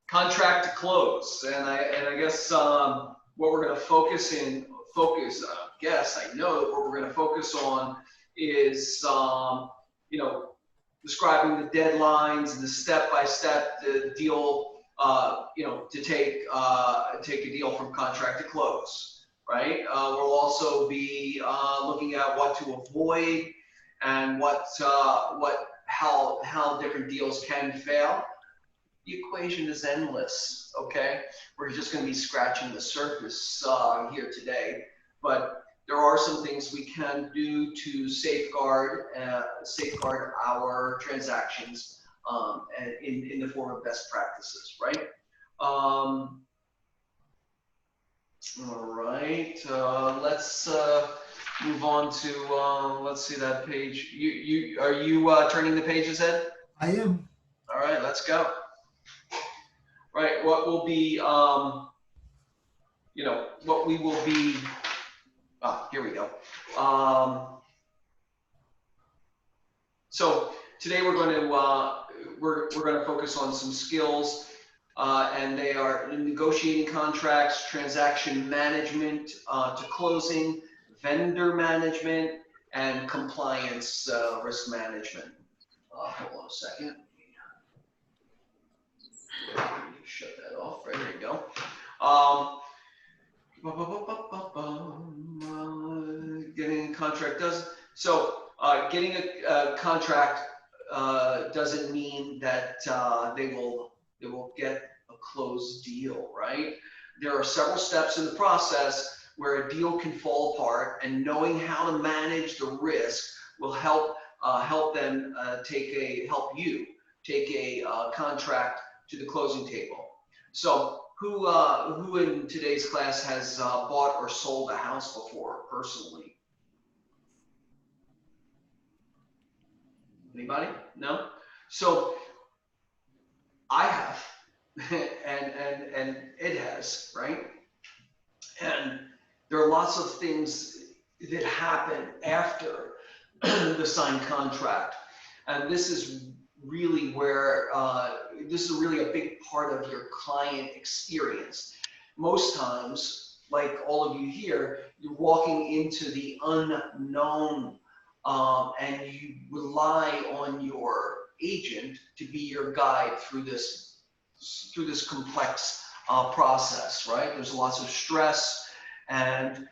Contract to close, and I guess what we're going to focus, I know that what we're going to focus on is you know, describing the deadlines and the step-by-step the deal, you know, to take a deal from contract to close, right? We'll also be looking at what to avoid and how different deals can fail. The equation is endless, okay? We're just going to be scratching the surface here today, but there are some things we can do to safeguard our transactions in the form of best practices, right? All right, let's move on to let's see that page. Are you turning the pages, Ed? I am. All right, let's go. Right, what will be, you know, what we will be, here we go. So today we're going to focus on some skills, and they are negotiating contracts, transaction management to closing, vendor management, and compliance risk management. Hold on a second. Shut that off. Right, there you go. Getting a contract getting a contract doesn't mean that they will get a closed deal, right? There are several steps in the process where a deal can fall apart, and knowing how to manage the risk will help you take a contract to the closing table. So who in today's class has bought or sold a house before personally? Anybody? No? So I have, and it has, right? And there are lots of things that happen after the signed contract, and this is really where this is really a big part of your client experience. Most times, like all of you here, you're walking into the unknown, and you rely on your agent to be your guide through this complex process, right? There's lots of stress, and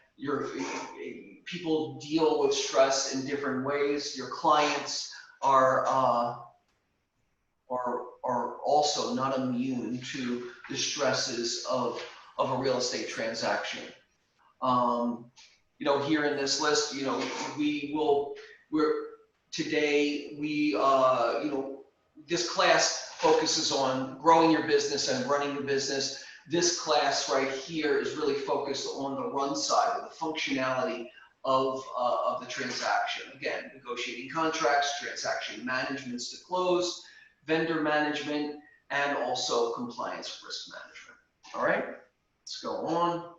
people deal with stress in different ways. Your clients are also not immune to the stresses of a real estate transaction. You know, here in this list, you know, you know, this class focuses on growing your business and running your business. This class right here is really focused on the run side, of the functionality of the transaction. Again, negotiating contracts, transaction managements to close, vendor management, and also compliance risk management. All right, let's go on.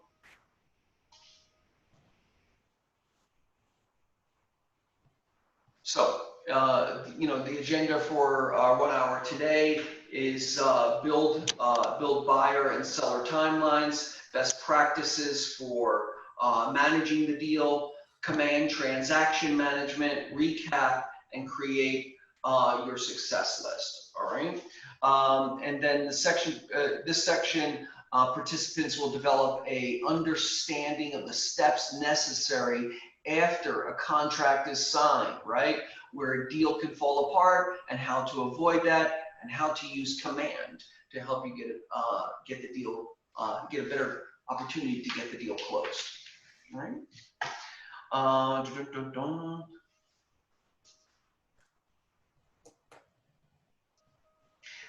So, you know, the agenda for 1 hour today is build buyer and seller timelines, best practices for managing the deal, command transaction management, recap, and create your success list. All right, and then this section, participants will develop a understanding of the steps necessary after a contract is signed, right? Where a deal can fall apart, and how to avoid that, and how to use command to help you get the deal, get a better opportunity to get the deal closed. All right.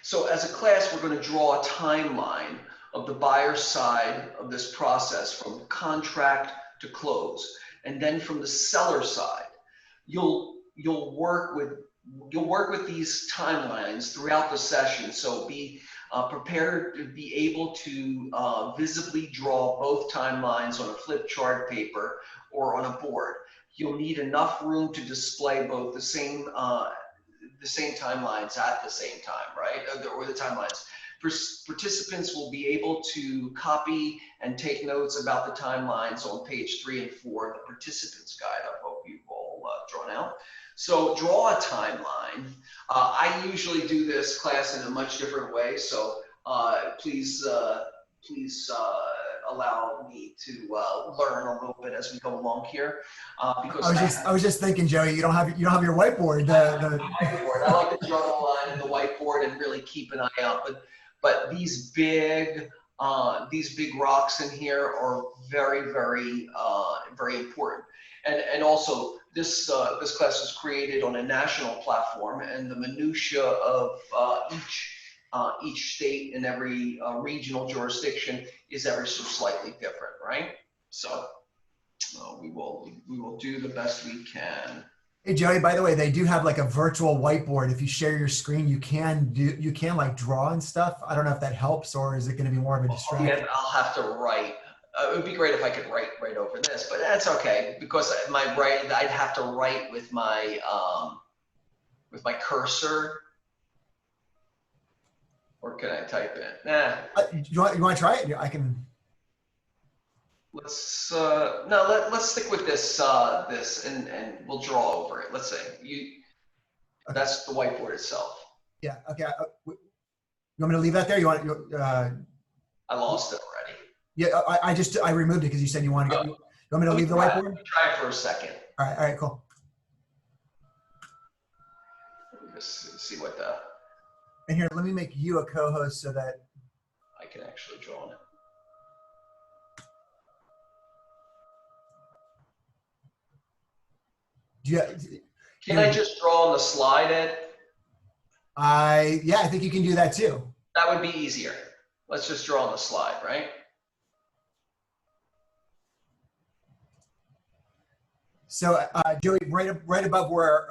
So as a class, we're going to draw a timeline of the buyer's side of this process from contract to close, and then from the seller side, you'll work with these timelines throughout the session. So be prepared to be able to visibly draw both timelines on a flip chart paper or on a board. You'll need enough room to display both the same timelines at the same time, right? Or the timelines. Participants will be able to copy and take notes about the timelines on page 3 and 4 of the participants guide. I hope you've all drawn out. So draw a timeline. I usually do this class in a much different way, so please allow me to learn a little bit as we go along here. Because I was just thinking, Joey, you don't have your whiteboard. Whiteboard. I like to draw the line in the whiteboard and really keep an eye out. But these big rocks in here are very, very, very important. And also this class was created on a national platform, and the minutia of each state and every regional jurisdiction is ever so slightly different, right? So we will do the best we can. Hey Joey, by the way, they do have like a virtual whiteboard. If you share your screen, you can like draw and stuff. I don't know if that helps, or is it going to be more of a distraction? Yeah, I'll have to write. It would be great if I could write right over this, but that's okay because I'd have to write with my cursor. Or can I type in? Nah. You want to try it? I can. Let's let's stick with this and we'll draw over it. Let's say okay. That's the whiteboard itself. Yeah. Okay. You want me to leave that there? You want? I lost it already. Yeah. I removed it because you said you want to. You want me to leave the whiteboard? Let me try it for a second. All right. All right. Cool. Let me just see what the. And here, let me make you a co-host so that I can actually draw on it. Can I just draw on the slide, Ed? Yeah, I think you can do that too. That would be easier. Let's just draw on the slide, right? So, Joey, right above where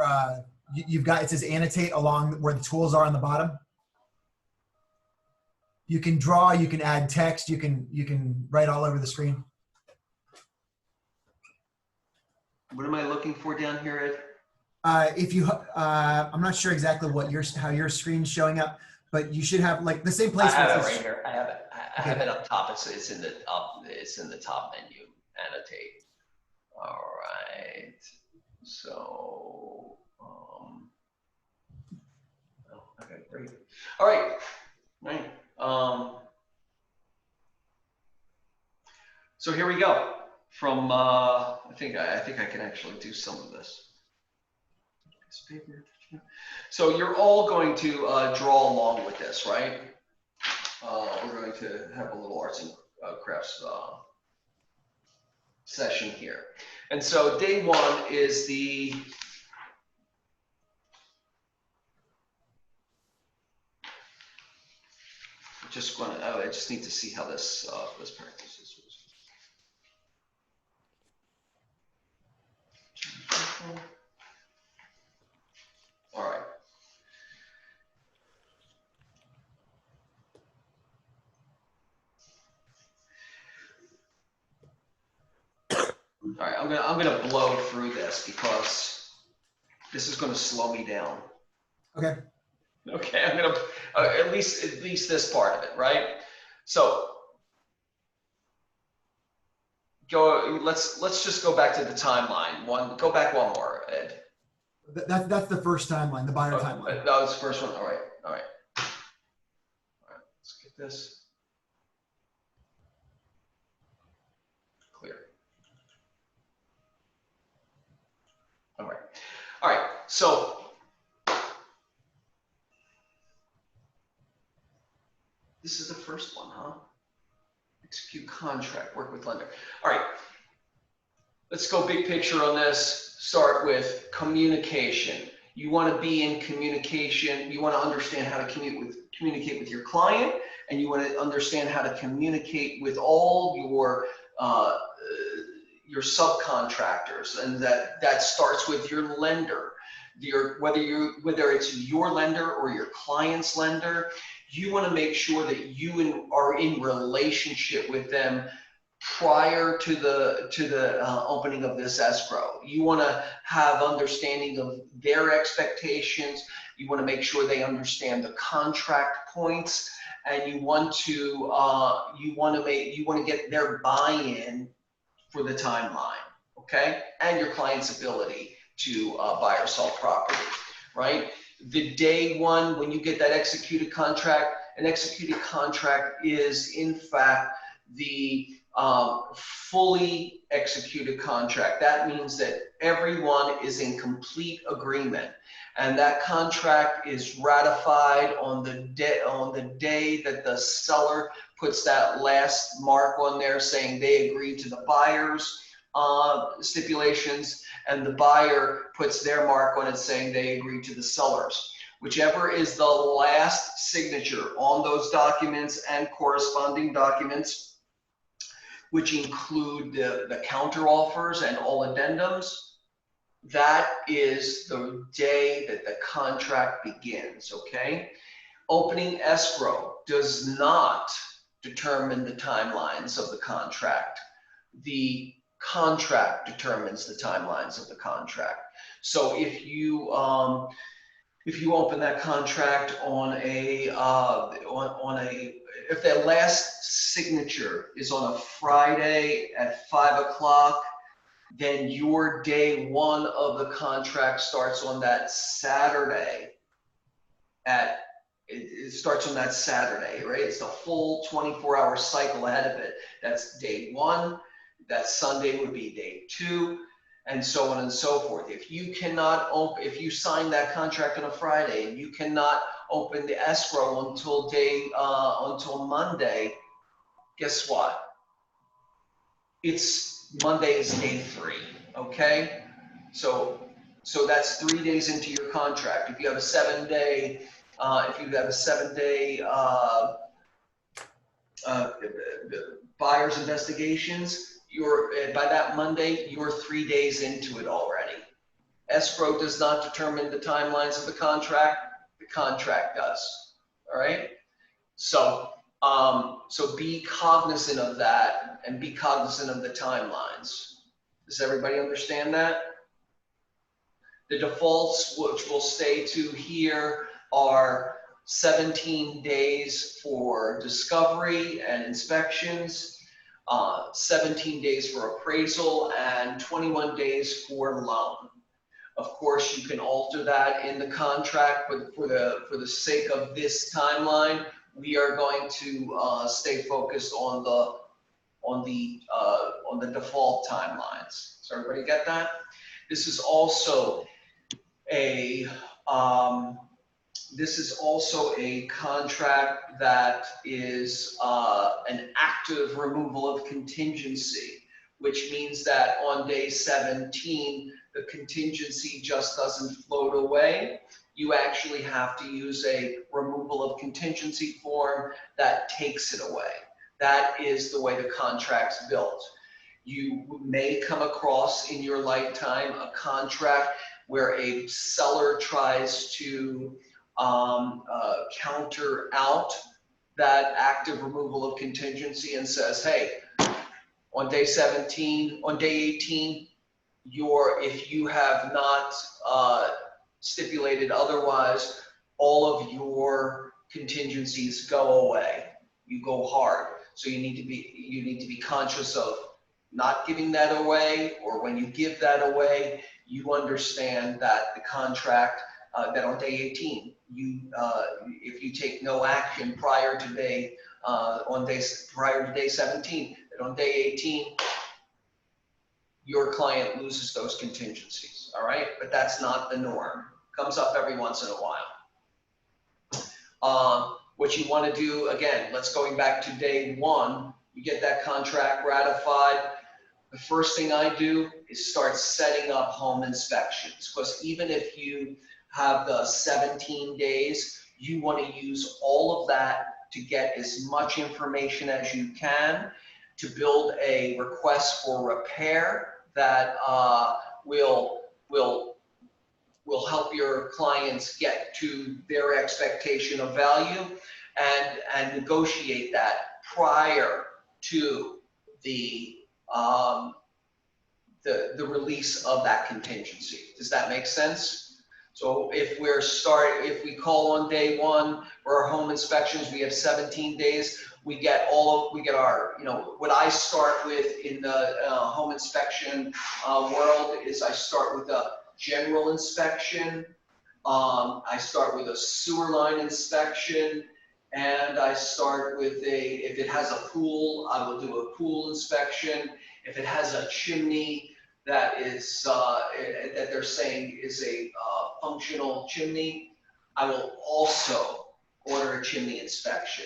you've got, it says annotate along where the tools are on the bottom. You can draw, you can add text, you can write all over the screen. What am I looking for down here, Ed? I'm not sure exactly how your screen's showing up, but you should have like the same place. I have it right here. I have it. I have it up top. It's in the top menu. Annotate. All right. So, okay, great. All right. Right. So here we go. From I think I can actually do some of this. So you're all going to draw along with this, right? We're going to have a little arts and crafts session here. And so day one is the I just need to see how this practice is. All right. All right, I'm gonna blow through this because this is gonna slow me down. Okay. Okay, I'm gonna at least this part of it, right? So let's just go back to the timeline. Go back one more, Ed. That's the first timeline, the buyer timeline. That was the first one. All right. Let's get this clear. All right. So this is the first one, huh? Execute contract, work with lender. All right. Let's go big picture on this. Start with communication. You want to be in communication. You want to understand how to communicate with your client, and you want to understand how to communicate with all your subcontractors, and that starts with your lender. Whether it's your lender or your client's lender, you want to make sure that you are in relationship with them prior to the opening of this escrow. You want to have understanding of their expectations. You want to make sure they understand the contract points and you want to get their buy-in for the timeline, okay, and your client's ability to buy or sell property, right? The day one, when you get that executed contract, an executed contract is in fact the fully executed contract. That means that everyone is in complete agreement, and that contract is ratified on the day that the seller puts that last mark on there saying they agree to the buyer's stipulations, and the buyer puts their mark on it saying they agree to the seller's. Whichever is the last signature on those documents and corresponding documents, which include the counter offers and all addendums, that is the day that the contract begins, okay? Opening escrow does not determine the timelines of the contract. The contract determines the timelines of the contract. So if you open that contract on if that last signature is on a Friday at 5 o'clock, then your day one of the contract starts on that Saturday it starts on that Saturday, right? It's the full 24-hour cycle ahead of it. That's day one. That Sunday would be day two, and so on and so forth. If you sign that contract on a Friday and you cannot open the escrow until Monday, guess what? Monday is day 3, okay? So that's 3 days into your contract. If you have a 7-day, buyer's investigations, by that Monday, you're 3 days into it already. Escrow does not determine the timelines of the contract does, all right? So be cognizant of that and be cognizant of the timelines. Does everybody understand that? The defaults, which we'll stay to here, are 17 days for discovery and inspections, 17 days for appraisal, and 21 days for loan. Of course, you can alter that in the contract, but for the sake of this timeline, we are going to stay focused on the default timelines. So everybody get that? This is also a contract that is an active removal of contingency, which means that on day 17, the contingency just doesn't float away. You actually have to use a removal of contingency form that takes it away. That is the way the contract's built. You may come across in your lifetime a contract where a seller tries to counter out that active removal of contingency and says, hey, on day 18, if you have not stipulated otherwise, all of your contingencies go away. You go hard. So you need to be conscious of not giving that away, or when you give that away, you understand that the contract that on day 18, if you take no action prior to day 17, that on day 18, your client loses those contingencies. All right, but that's not the norm. Comes up every once in a while. What you want to do, again, going back to day 1, you get that contract ratified. The first thing I do is start setting up home inspections, because even if you have the 17 days, you want to use all of that to get as much information as you can to build a request for repair that will help your clients get to their expectation of value, and negotiate that prior to the release of that contingency. Does that make sense? So if we call on day one for our home inspections, we have 17 days. We get our, what I start with in the home inspection world is I start with a general inspection. I start with a sewer line inspection, and I start with if it has a pool, I will do a pool inspection. If it has a chimney that is, that they're saying is a functional chimney, I will also order a chimney inspection.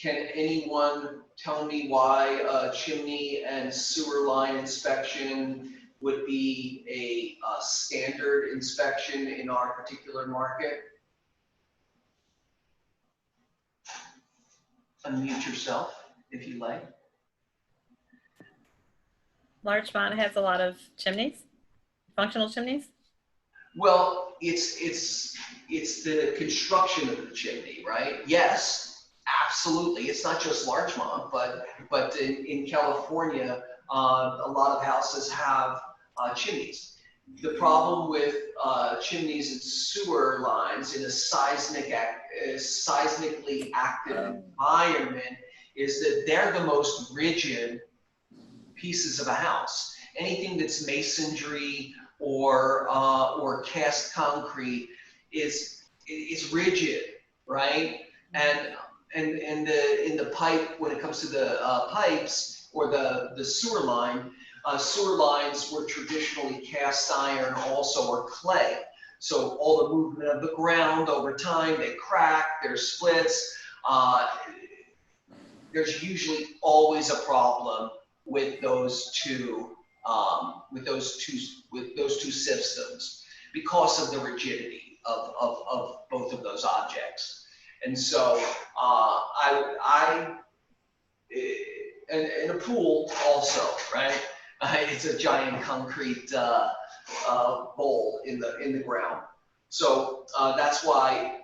Can anyone tell me why a chimney and sewer line inspection would be a standard inspection in our particular market? Unmute yourself if you like. Larchmont has a lot of chimneys, functional chimneys. Well, it's the construction of the chimney, right? Yes, absolutely. It's not just Larchmont, but in California, a lot of houses have chimneys. The problem with chimneys and sewer lines in a seismically active environment is that they're the most rigid pieces of a house. Anything that's masonry or cast concrete is rigid, right? And in the pipe, when it comes to the pipes or the sewer line, sewer lines were traditionally cast iron also, or clay. So all the movement of the ground over time, they crack, there's splits. There's usually always a problem with those two systems because of the rigidity of both of those objects. And so and a pool also, right? It's a giant concrete bowl in the ground. So that's why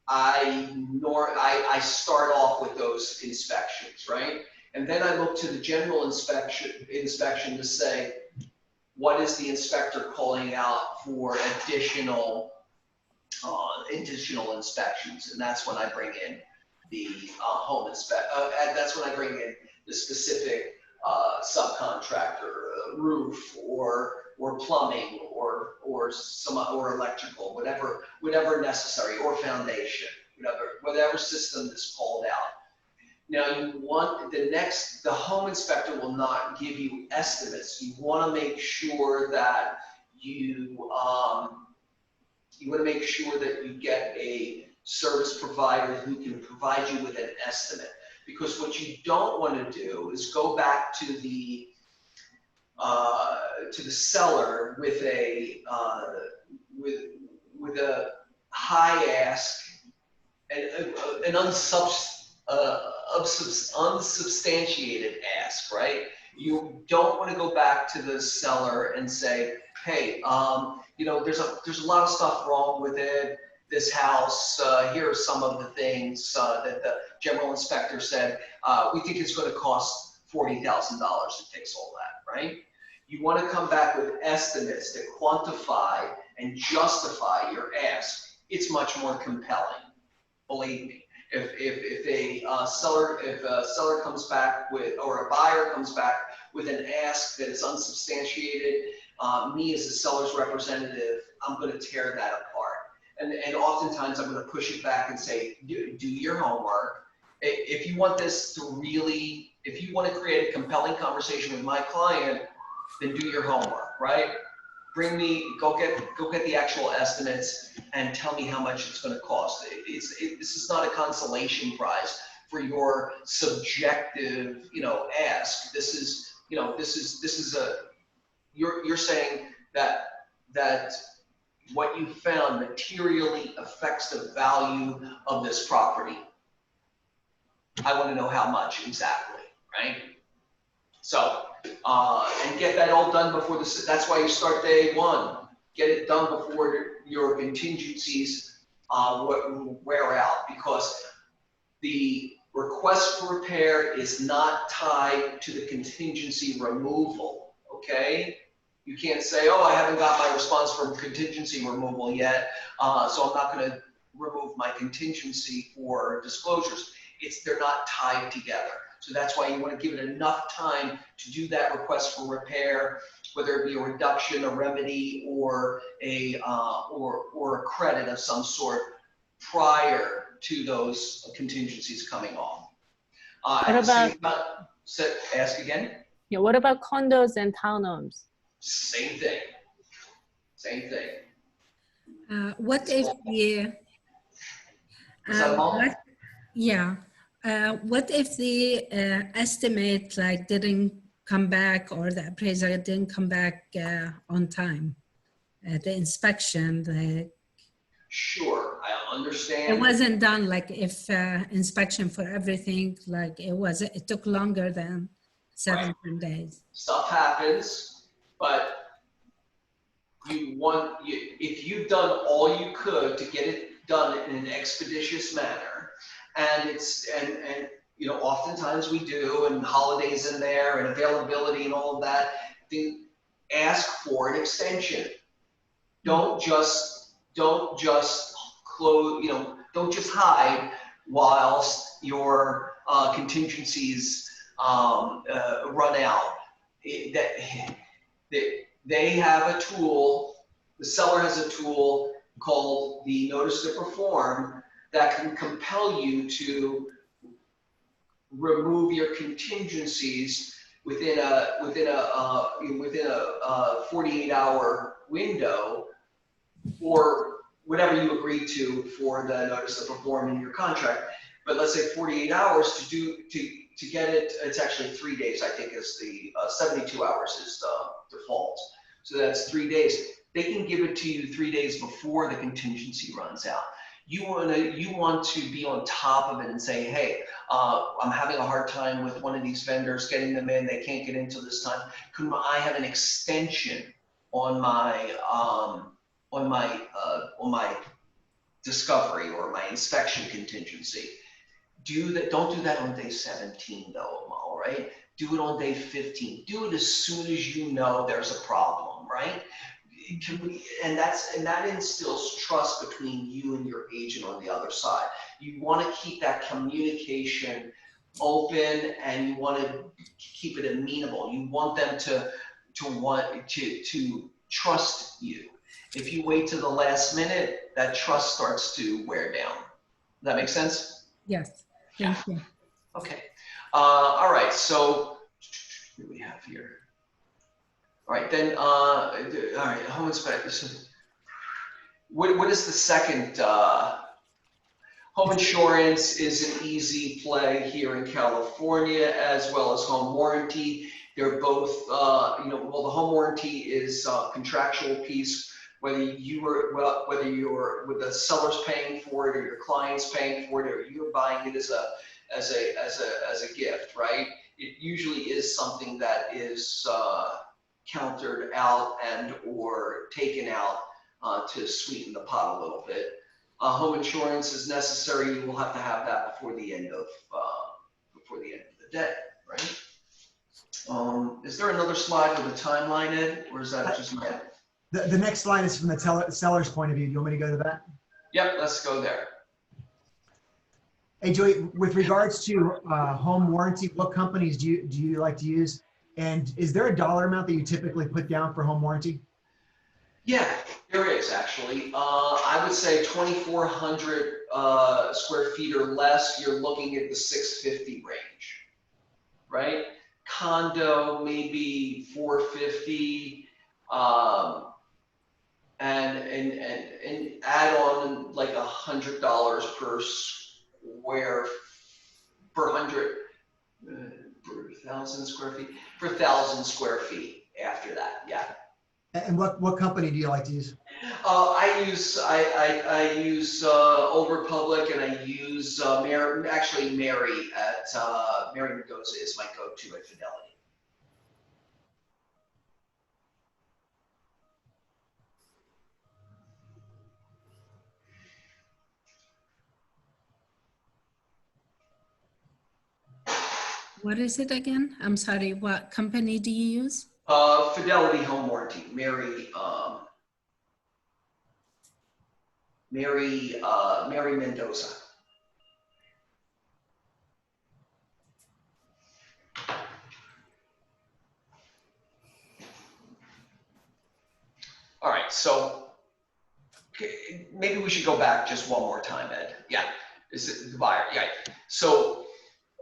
I start off with those inspections, right? And then I look to the general inspection to say, what is the inspector calling out for additional inspections? And that's when I bring in the home inspection. That's when I bring in the specific subcontractor, roof or plumbing or electrical, whatever necessary, or foundation, whatever system is called out. Now you want the home inspector will not give you estimates. You want to make sure that you get a service provider who can provide you with an estimate. Because what you don't want to do is go back to the seller with a high ask and an unsubstantiated ask, right? You don't want to go back to the seller and say, hey, there's a lot of stuff wrong with it. This house, here are some of the things that the general inspector said. We think it's going to cost $40,000 to fix all that, right? You want to come back with estimates that quantify and justify your ask. It's much more compelling, believe me. If a seller comes back with, or a buyer comes back with an ask that is unsubstantiated, me as a seller's representative, I'm going to tear that apart. And oftentimes I'm going to push it back and say, do your homework. If you want this to really, if you want to create a compelling conversation with my client, then do your homework, right? Go get the actual estimates and tell me how much it's going to cost. This is not a consolation prize for your subjective, ask. This is you're saying that what you found materially affects the value of this property. I want to know how much exactly, right? So, and get that all done before that's why you start day one. Get it done before your contingencies wear out, because the request for repair is not tied to the contingency removal, okay? You can't say, oh, I haven't got my response from contingency removal yet, so I'm not going to remove my contingency for disclosures. They're not tied together. So that's why you want to give it enough time to do that request for repair, whether it be a reduction, a remedy, or a credit of some sort prior to those contingencies coming off. At the same time, ask again. Yeah, what about condos and townhomes? Same thing. Same thing. What if the Is that all? what if the estimate like didn't come back, or the appraiser didn't come back on time? The inspection, Sure, I understand. it wasn't done, like if inspection for everything, like it took longer than 17 days. Stuff happens, but if you've done all you could to get it done in an expeditious manner, and you know, oftentimes we do, and holidays in there, and availability and all of that, then ask for an extension. Don't just close, you know, don't just hide whilst your contingencies run out. They have a tool, the seller has a tool called the notice to perform that can compel you to remove your contingencies within a 48-hour window, or whatever you agree to for the notice to perform in your contract. But let's say 48 hours to get it. It's actually 3 days, I think, is the 72 hours is the default. So that's 3 days. They can give it to you 3 days before the contingency runs out. You want to be on top of it and say, hey, I'm having a hard time with one of these vendors getting them in. They can't get into this time. Could I have an extension on my discovery or my inspection contingency? Don't do that on day 17 though, all right? Do it on day 15. Do it as soon as you know there's a problem, right? And that instills trust between you and your agent on the other side. You want to keep that communication open, and you want to keep it amenable. You want them to trust you. If you wait to the last minute, that trust starts to wear down. Does that make sense? Yes, thank you. Okay. All right. So what do we have here? All right. Then, all right. Home inspection. What is the second? Home insurance is an easy play here in California, as well as home warranty. They're both, you know, well, the home warranty is a contractual piece. Whether you're with the seller's paying for it, or your client's paying for it, or you're buying it as a gift, right? It usually is something that is countered out and or taken out to sweeten the pot a little bit. Home insurance is necessary. You will have to have that before the end of the day, right? Is there another slide with a timeline, Ed, or is that just my? The next slide is from the seller's point of view. You want me to go to that? Yep, let's go there. Hey, Joey, with regards to home warranty, what companies do you like to use? And is there a dollar amount that you typically put down for home warranty? Yeah, there is actually. I would say 2,400 square feet or less, you're looking at the 650 range, right? Condo, maybe 450. And add on like $100 per thousand square feet, per 1,000 square feet after that. Yeah. And what company do you like to use? I use Old Republic, and I use Mary at Mary Mendoza is my go-to at Fidelity. What is it again? I'm sorry, what company do you use? Fidelity Home Warranty, Mary Mendoza. All right, so maybe we should go back just one more time, Ed. Yeah, is it the buyer? Yeah. So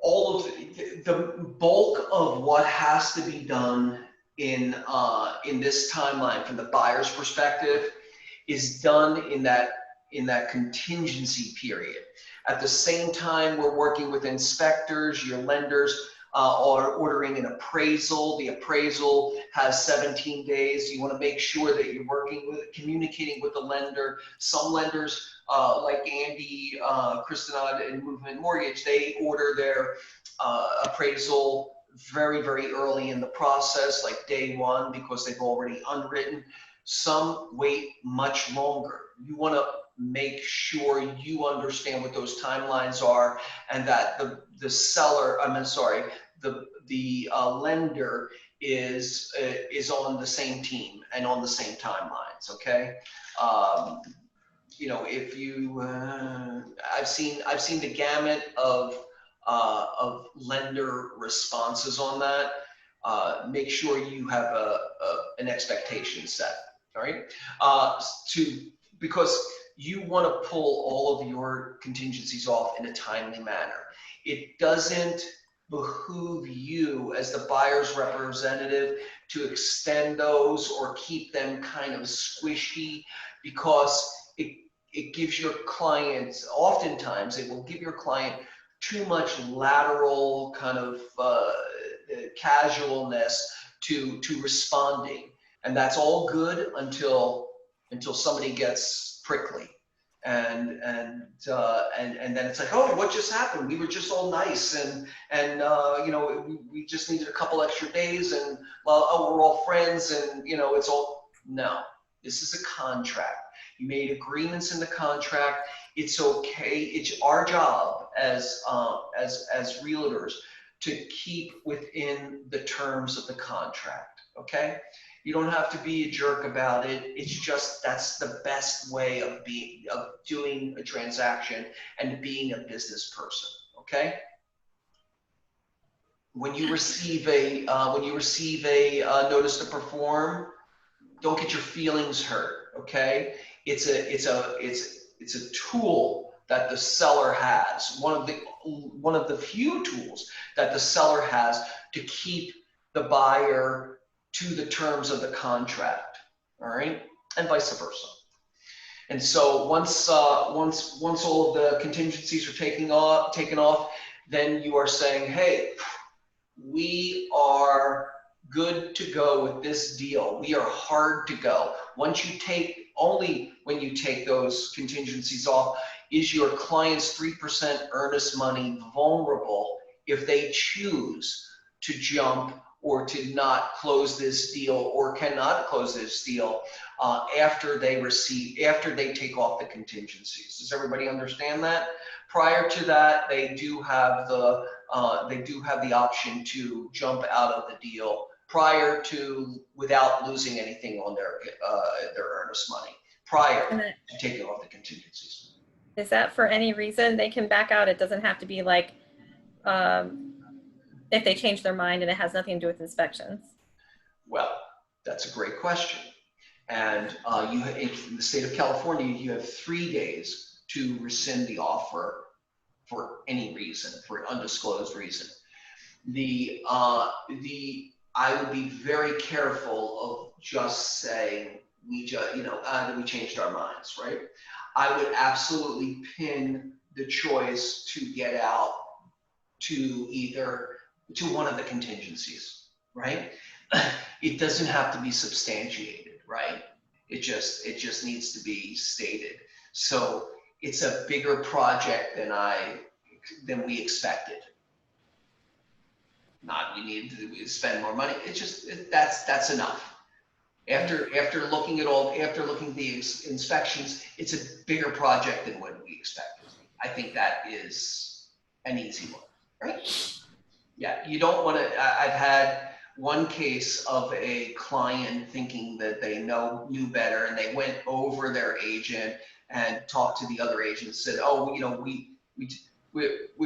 all of the bulk of what has to be done in this timeline from the buyer's perspective is done in that contingency period. At the same time, we're working with inspectors, your lenders are ordering an appraisal. The appraisal has 17 days. You want to make sure that you're communicating with the lender. Some lenders, like Andy, Kristina, and Movement Mortgage, they order their appraisal very, very early in the process, like day one, because they've already underwritten. Some wait much longer. You want to make sure you understand what those timelines are, and that the seller, the lender is on the same team and on the same timelines. Okay. You know, if you, I've seen the gamut of lender responses on that. Make sure you have an expectation set. All right. Because you want to pull all of your contingencies off in a timely manner. It doesn't behoove you as the buyer's representative to extend those or keep them kind of squishy, because it gives your clients, oftentimes it will give your client too much lateral kind of casualness to responding. And that's all good until somebody gets prickly, and then it's like, oh, what just happened? We were just all nice, and you know, we just needed a couple extra days, and oh, we're all friends, and you know, it's all. No, this is a contract. You made agreements in the contract. It's okay. It's our job as realtors to keep within the terms of the contract. Okay. You don't have to be a jerk about it. It's just, that's the best way of doing a transaction and being a business person. Okay. When you receive a notice to perform, don't get your feelings hurt. Okay. It's a tool that the seller has. One of the few tools that the seller has to keep the buyer to the terms of the contract, all right, and vice versa. And so once all of the contingencies are taken off, then you are saying, hey, we are good to go with this deal. We are hard to go. Only when you take those contingencies off is your client's 3% earnest money vulnerable if they choose to jump or to not close this deal, or cannot close this deal after they take off the contingencies. Does everybody understand that? Prior to that, they do have the option to jump out of the deal without losing anything on their earnest money prior to taking off the contingencies. Is that for any reason they can back out? It doesn't have to be like if they change their mind and it has nothing to do with inspections. Well, that's a great question. And in the state of California, you have 3 days to rescind the offer for any reason, for an undisclosed reason. I would be very careful of just saying we changed our minds, right? I would absolutely pin the choice to get out to one of the contingencies, right? It doesn't have to be substantiated, right? It just needs to be stated. So it's a bigger project than we expected. Not we need to spend more money. It's just that's enough. After looking at the inspections, it's a bigger project than what we expected. I think that is an easy one, right? Yeah, you don't want to. I've had one case of a client thinking that they knew better, and they went over their agent and talked to the other agent and said, oh, you know, we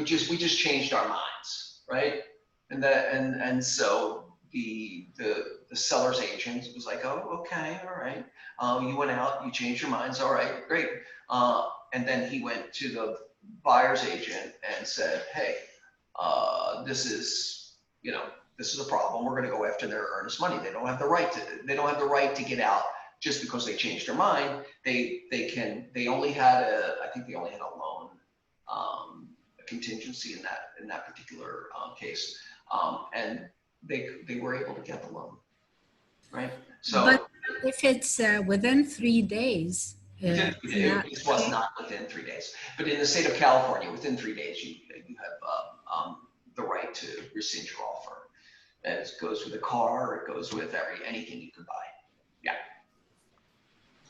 just changed our minds, right? And so the seller's agent was like, oh, okay, all right. You went out, you changed your minds, all right, great. And then he went to the buyer's agent and said, hey, this is a problem. We're going to go after their earnest money. They don't have the right to get out just because they changed their mind. They only had I think they only had a loan, a contingency in that particular case. And they were able to get the loan, right? So But if it's within 3 days, it was not within 3 days. But in the state of California, within 3 days, you have the right to rescind your offer. And it goes with a car, it goes with anything you could buy. Yeah.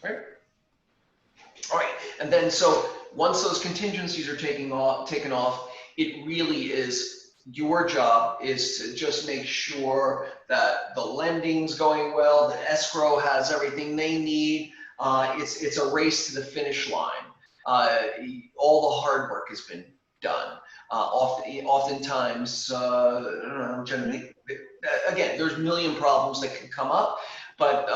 Right. All right. And then so once those contingencies are taken off, it really is your job is to just make sure that the lending's going well, that escrow has everything they need. It's a race to the finish line. All the hard work has been done. Oftentimes, generally, again, there's a million problems that can come up, but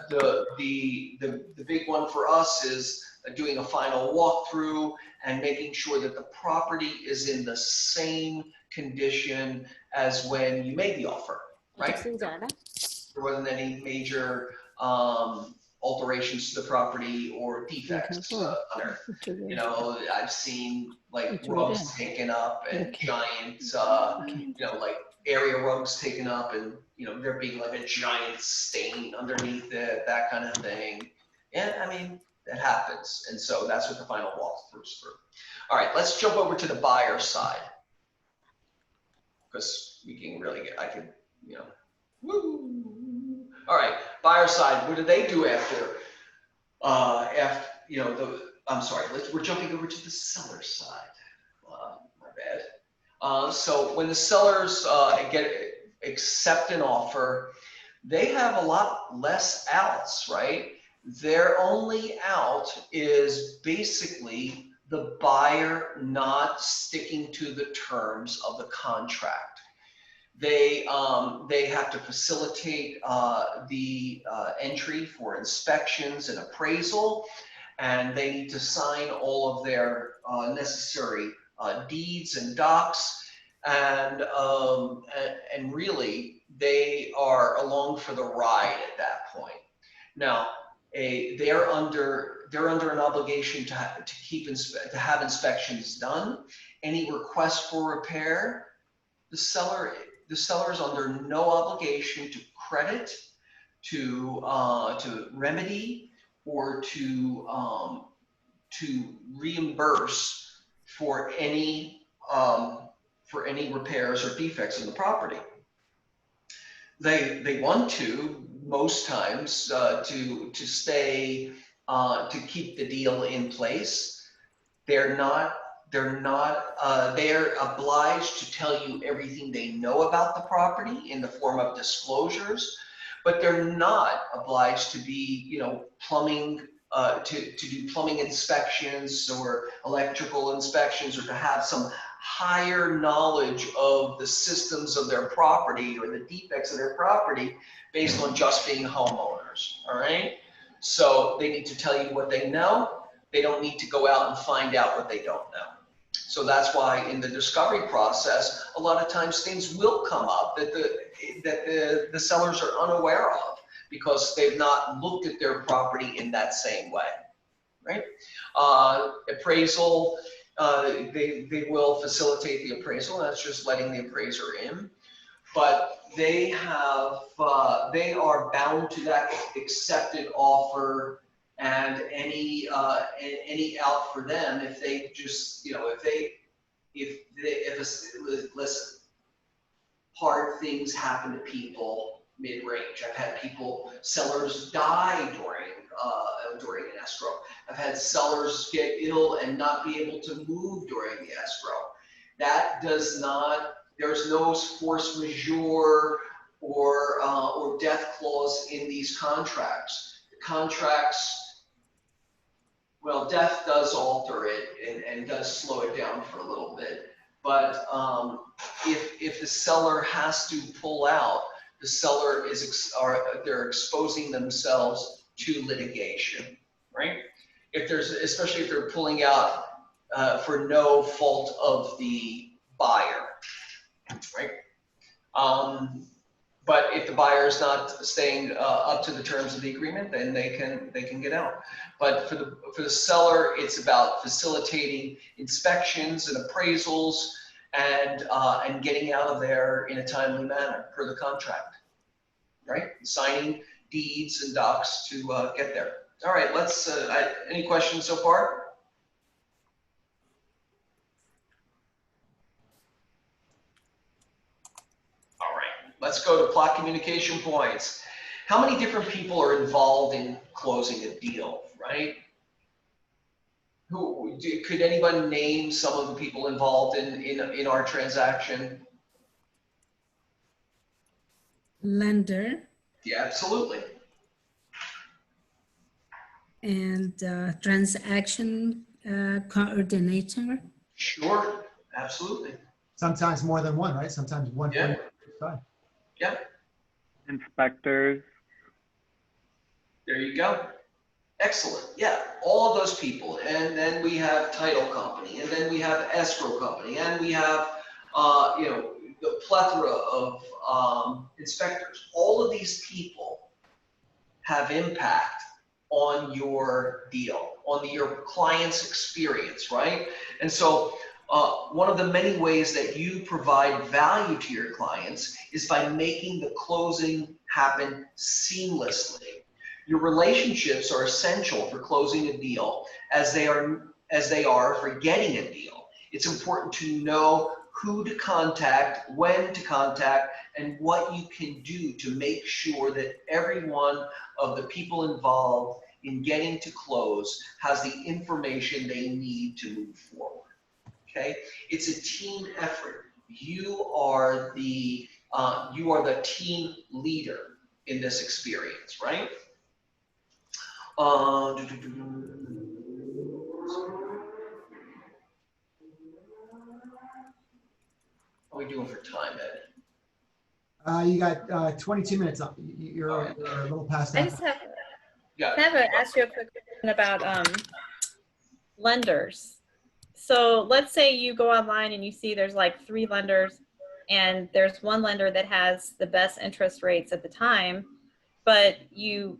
the big one for us is doing a final walkthrough and making sure that the property is in the same condition as when you made the offer, right? There wasn't any major alterations to the property or defects under. You know, I've seen like rugs taken up and giant, like area rugs taken up, and there being like a giant stain underneath it, that kind of thing. And I mean, that happens. And so that's what the final walkthrough's for. All right, let's jump over to the buyer side, because we can really woo. All right, buyer side, what do they do after, I'm sorry, we're jumping over to the seller side. My bad. So when the sellers accept an offer, they have a lot less outs, right? Their only out is basically the buyer not sticking to the terms of the contract. They have to facilitate the entry for inspections and appraisal, and they need to sign all of their necessary deeds and docs, and really they are along for the ride at that point. Now, they're under an obligation to have inspections done. Any request for repair, the seller is under no obligation to credit, to remedy, or to reimburse for any repairs or defects in the property. They want to most times to stay to keep the deal in place. They're obliged to tell you everything they know about the property in the form of disclosures, but they're not obliged to be, plumbing, to do plumbing inspections or electrical inspections, or to have some higher knowledge of the systems of their property or the defects of their property based on just being homeowners, all right? So they need to tell you what they know. They don't need to go out and find out what they don't know. So that's why in the discovery process, a lot of times things will come up that the sellers are unaware of because they've not looked at their property in that same way, right? Appraisal, they will facilitate the appraisal. That's just letting the appraiser in. But they are bound to that accepted offer, and any out for them if they just, listen, hard things happen to people mid-range. I've had sellers die during an escrow. I've had sellers get ill and not be able to move during the escrow. There's no force majeure or death clause in these contracts. The contracts, well, death does alter it and does slow it down for a little bit. But if the seller has to pull out, the seller they're exposing themselves to litigation, right? Especially if they're pulling out for no fault of the buyer, right? But if the buyer is not staying up to the terms of the agreement, then they can get out. But for the seller, it's about facilitating inspections and appraisals and getting out of there in a timely manner per the contract, right? Signing deeds and docs to get there. All right, any questions so far? All right, let's go to plot communication points. How many different people are involved in closing a deal, right? Could anyone name some of the people involved in our transaction? Lender Yeah, absolutely. and transaction coordinator. Sure, absolutely. Sometimes more than one, right? Sometimes one. Yeah. Fine. Yeah, Inspectors. there you go. Excellent. Yeah, all of those people. And then we have title company, and then we have escrow company, and we have, the plethora of inspectors. All of these people have impact on your deal, on your client's experience, right? And so one of the many ways that you provide value to your clients is by making the closing happen seamlessly. Your relationships are essential for closing a deal as they are for getting a deal. It's important to know who to contact, when to contact, and what you can do to make sure that every one of the people involved in getting to close has the information they need to move forward. Okay? It's a team effort. You are the team leader in this experience, right? How are we doing for time, Ed? You got 22 minutes up. You're a little past I that. just have, Yeah. ask you a quick question about lenders. So let's say you go online and you see there's like 3 lenders and there's one lender that has the best interest rates at the time, but you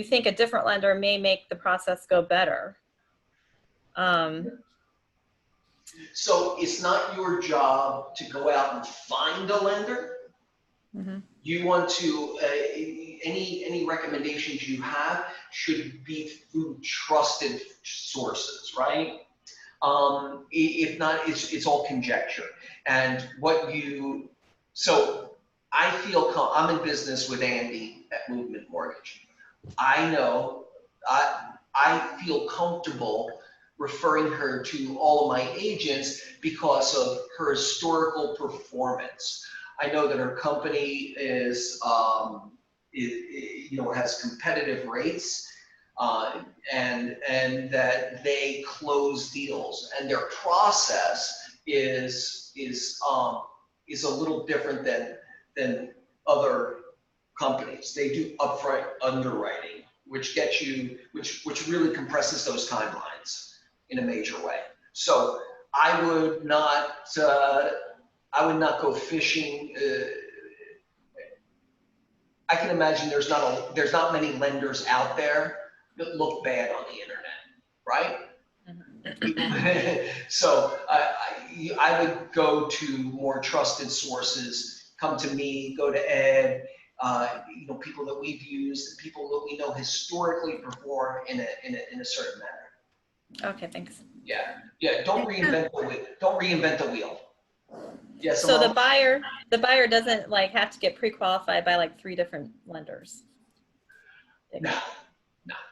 think a different lender may make the process go better. So it's not your job to go out and find a lender. Mm-hmm. You want to, any recommendations you have should be through trusted sources, right? If not, it's all conjecture. And so I feel, I'm in business with Andy at Movement Mortgage. I know, I feel comfortable referring her to all of my agents because of her historical performance. I know that her company has competitive rates, and that they close deals, and their process is a little different than other companies. They do upfront underwriting, which really compresses those timelines in a major way. So I would not go fishing. I can imagine there's not many lenders out there that look bad on the internet, right? So I would go to more trusted sources. Come to me. Go to Ed. People that we've used, people that we know historically perform in a certain manner. Okay, thanks. Yeah. Don't reinvent the wheel. Yes. So the buyer doesn't like have to get pre-qualified by like 3 different lenders. No.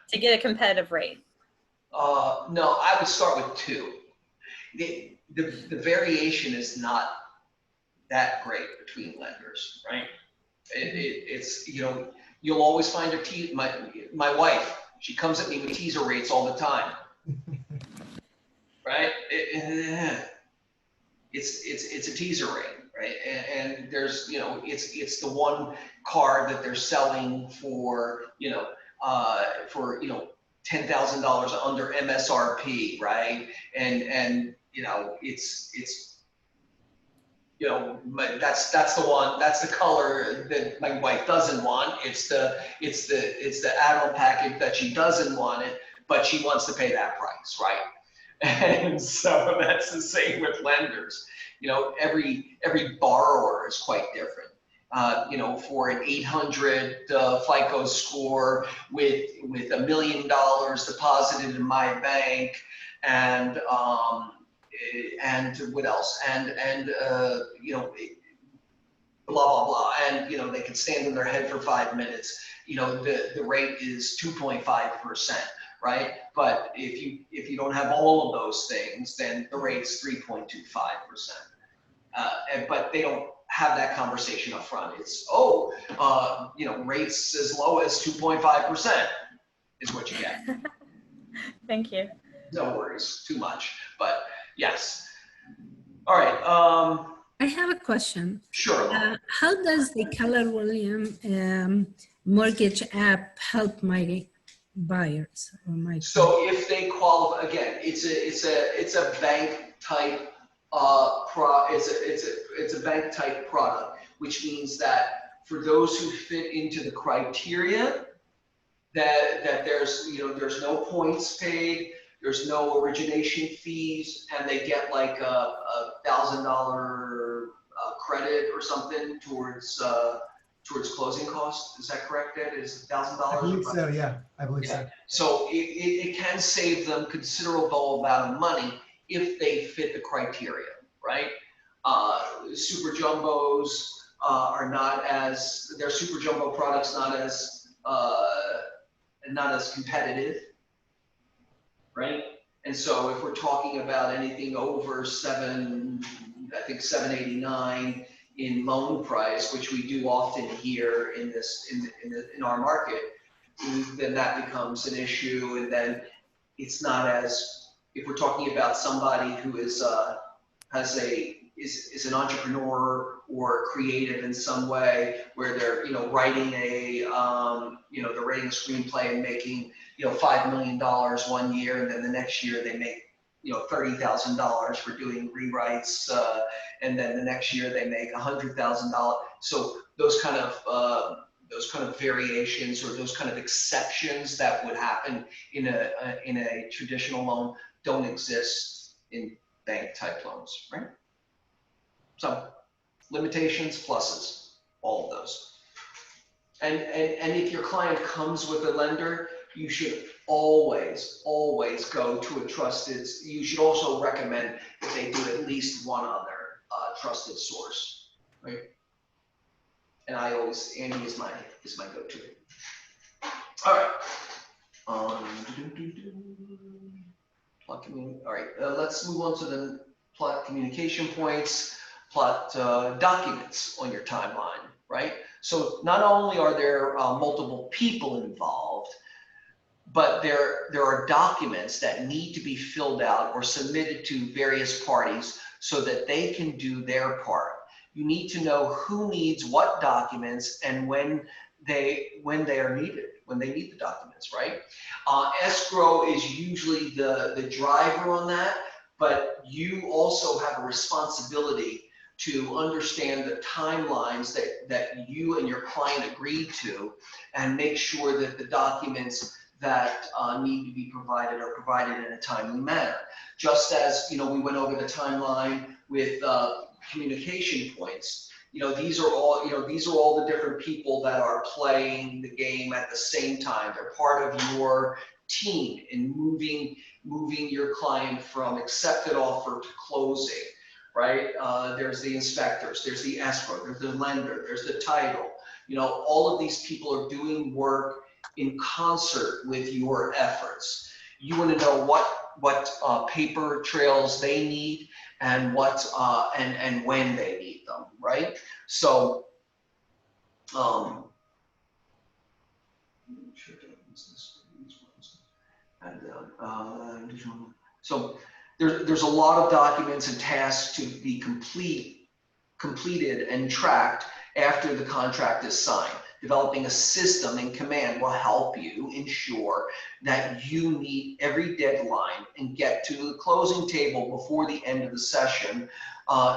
To get a competitive rate. No, I would start with 2. The variation is not that great between lenders, right? It's, you'll always find my wife, she comes at me with teaser rates all the time, right? It's a teaser rate, right? And there's, it's the one car that they're selling for, $10,000 under MSRP, right? And that's the one, that's the color that my wife doesn't want. It's the add-on package that she doesn't want it, but she wants to pay that price, right? And so that's the same with lenders. Every borrower is quite different. For an 800 FICO score with $1 million deposited in my bank, and what else? And blah blah blah. And they can stand on their head for 5 minutes. The rate is 2.5%. Right? But if you don't have all of those things, then the rate's 3.25%. But they don't have that conversation up front. It's, rates as low as 2.5% is what you get. Thank you. No worries, too much, but yes. All right. I have a question. Sure. How does the Keller Williams mortgage app help my buyers or my So if they qualify, again, it's a bank type it's a bank type product, which means that for those who fit into the criteria, that there's no points paid, there's no origination fees, and they get like a $1,000 credit or something towards closing costs. Is that correct, Ed? Is $1,000? I believe so, yeah. I believe so. So it can save them considerable amount of money if they fit the criteria, right? Super jumbos are not as, their super jumbo products not as competitive, right? And so if we're talking about anything over 789 in loan price, which we do often here in our market, then that becomes an issue. And then it's not as, if we're talking about somebody who is an entrepreneur or creative in some way, where they're writing a they're writing a screenplay and making $5 million 1 year, and then the next year they make $30,000 for doing rewrites, and then the next year they make $100,000. So those kind of variations, or those kind of exceptions that would happen in a traditional loan don't exist in bank type loans, right? So limitations, pluses, all of those. And if your client comes with a lender, you should always go to a trusted. You should also recommend that they do at least one other trusted source, right? And Andy is my go-to. All right. All right. Let's move on to the plot communication points, plot documents on your timeline, right? So not only are there multiple people involved, but there are documents that need to be filled out or submitted to various parties so that they can do their part. You need to know who needs what documents and when they are needed, when they need the documents, right? Escrow is usually the driver on that, but you also have a responsibility to understand the timelines that you and your client agreed to, and make sure that the documents that need to be provided are provided in a timely manner. Just as we went over the timeline with communication points. These are all the different people that are playing the game at the same time. They're part of your team in moving your client from accepted offer to closing, right? There's the inspectors, there's the escrow, there's the lender, there's the title. All of these people are doing work in concert with your efforts. You want to know what paper trails they need and and when they need them, right? So Um, so there's a lot of documents and tasks to be completed and tracked after the contract is signed. Developing a system in command will help you ensure that you meet every deadline and get to the closing table before the end of the session.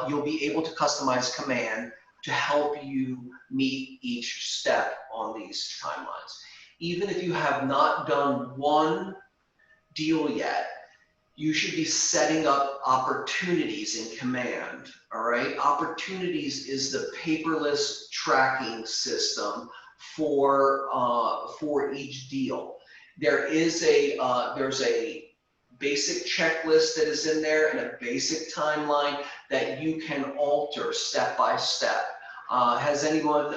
You'll be able to customize command to help you meet each step on these timelines. Even if you have not done one deal yet, you should be setting up opportunities in command, all right? Opportunities is the paperless tracking system for each deal. There's a basic checklist that is in there and a basic timeline that you can alter step by step. Has anyone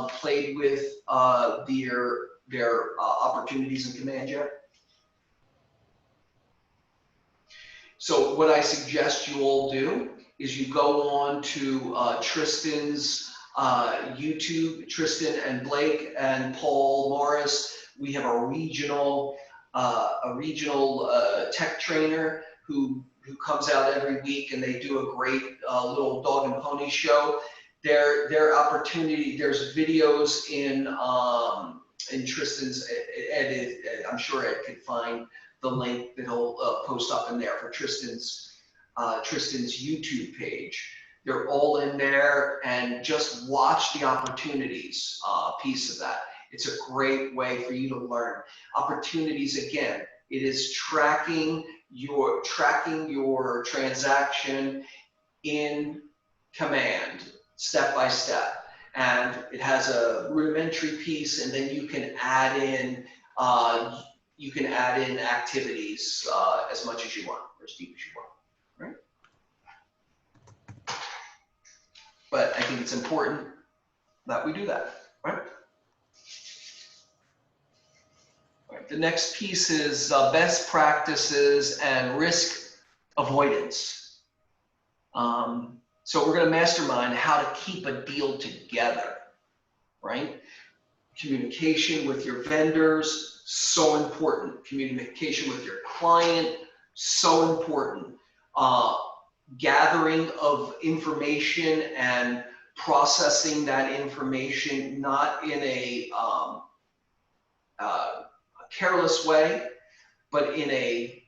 played with their opportunities in command yet? So what I suggest you all do is you go on to Tristan's YouTube, Tristan and Blake and Paul Morris. We have a regional tech trainer who comes out every week, and they do a great little dog and pony show. Their opportunity, there's videos in Tristan's Ed, I'm sure Ed could find the link that he'll post up in there for Tristan's YouTube page. They're all in there, and just watch the opportunities piece of that. It's a great way for you to learn. Opportunities, again, it is tracking your transaction in command, step by step. And it has a rudimentary piece, and then you can add in activities as much as you want, or as deep as you want, right? But I think it's important that we do that, right? All right, the next piece is best practices and risk avoidance. So we're going to mastermind how to keep a deal together, right? Communication with your vendors, so important. Communication with your client, so important. Gathering of information and processing that information, not in a careless way, but in a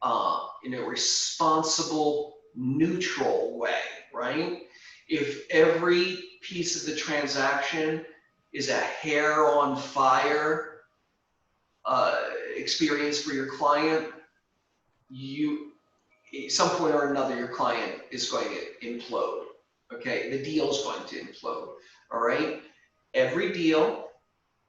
responsible, neutral way, right? If every piece of the transaction is a hair on fire experience for your client, at some point or another, your client is going to implode, okay? The deal is going to implode, all right? Every deal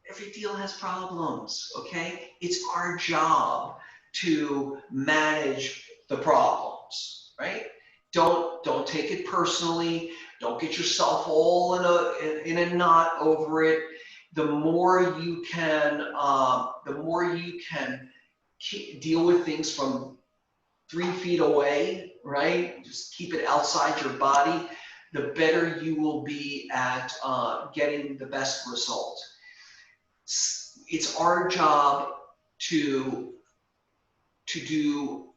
has problems, okay? It's our job to manage the problems, right? Don't take it personally. Don't get yourself all in a knot over it. The more you can deal with things from 3 feet away, right? Just keep it outside your body, the better you will be at getting the best result. It's our job to do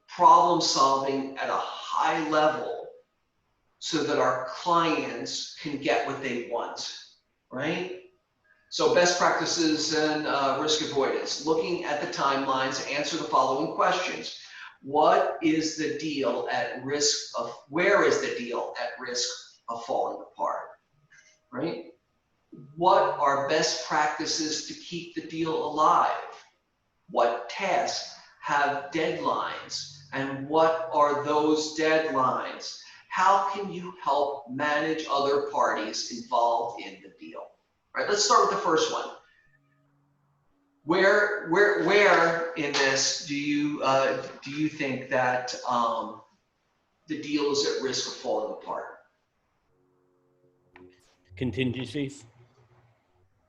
problem solving at a high level so that our clients can get what they want, right? So best practices and risk avoidance. Looking at the timelines, answer the following questions. What is the deal at risk of, where is the deal at risk of falling apart, right? What are best practices to keep the deal alive? What tasks have deadlines, and what are those deadlines? How can you help manage other parties involved in the deal? All right, let's start with the first one. Where in this do you think that the deal is at risk of falling apart? Contingencies.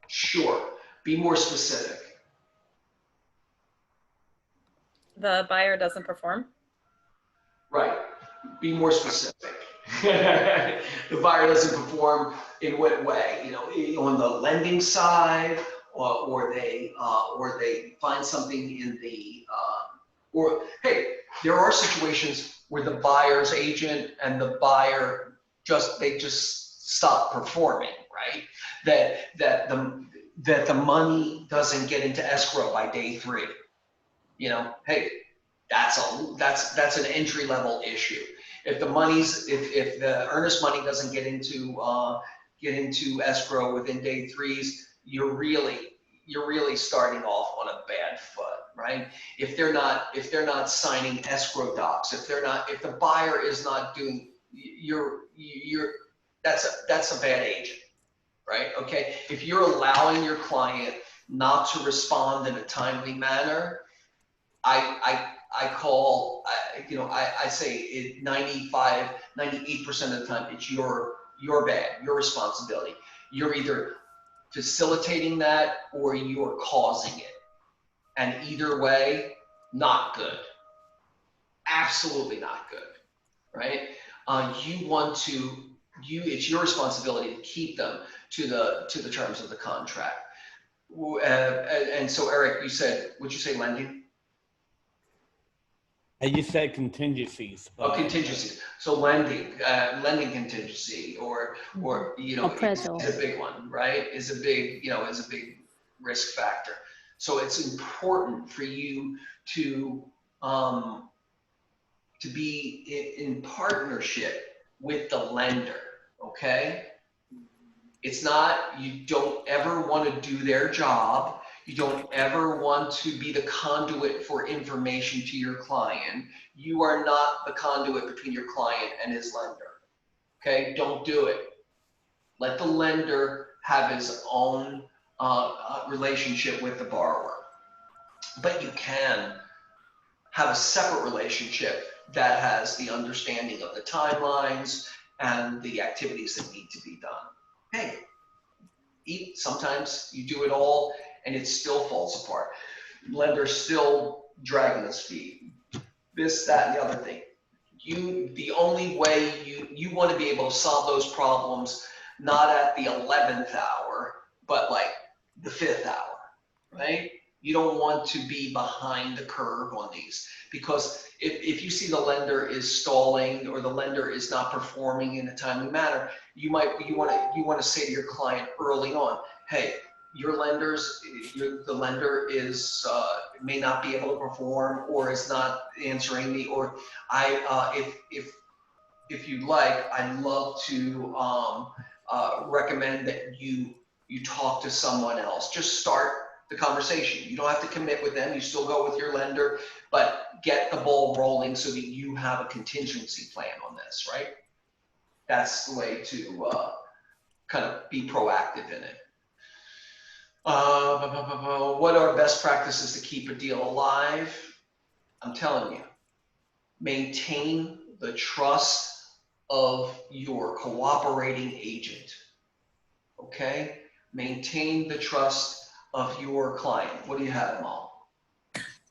Sure. Be more specific. The buyer doesn't perform. Right. Be more specific. The buyer doesn't perform in what way? You know, on the lending side, or they find something in the or hey, there are situations where the buyer's agent and the buyer just stop performing, right? That the money doesn't get into escrow by day 3. You know, hey, that's an entry level issue. If the earnest money doesn't get into escrow within day 3s, you're really starting off on a bad foot, right? If they're not signing escrow docs, if the buyer is not doing, that's a bad agent, right? Okay, if you're allowing your client not to respond in a timely manner, I say it 98% of the time it's your bad, your responsibility. You're either facilitating that or you're causing it. And either way, not good. Absolutely not good, right? It's your responsibility to keep them to the terms of the contract. And so Eric, would you say lending? You said contingencies. Oh, contingencies. So lending contingency, or Appraisal. is a big one, right? Is a big risk factor. So it's important for you to be in partnership with the lender. Okay. It's not, you don't ever want to do their job. You don't ever want to be the conduit for information to your client. You are not the conduit between your client and his lender. Okay, don't do it. Let the lender have his own relationship with the borrower. But you can have a separate relationship that has the understanding of the timelines and the activities that need to be done. Hey, sometimes you do it all and it still falls apart. Lender's still dragging his feet. This, that, and the other thing. The only way you want to be able to solve those problems, not at the 11th hour, but like the 5th hour, right? You don't want to be behind the curve on these, because if you see the lender is stalling or the lender is not performing in a timely manner, you want to say to your client early on, hey, the lender may not be able to perform or is not answering me, or if you like, I'd love to recommend that you talk to someone else. Just start the conversation. You don't have to commit with them. You still go with your lender, but get the ball rolling so that you have a contingency plan on this, right? That's the way to kind of be proactive in it. What are best practices to keep a deal alive? I'm telling you, maintain the trust of your cooperating agent, okay? Maintain the trust of your client. What do you have, Amal?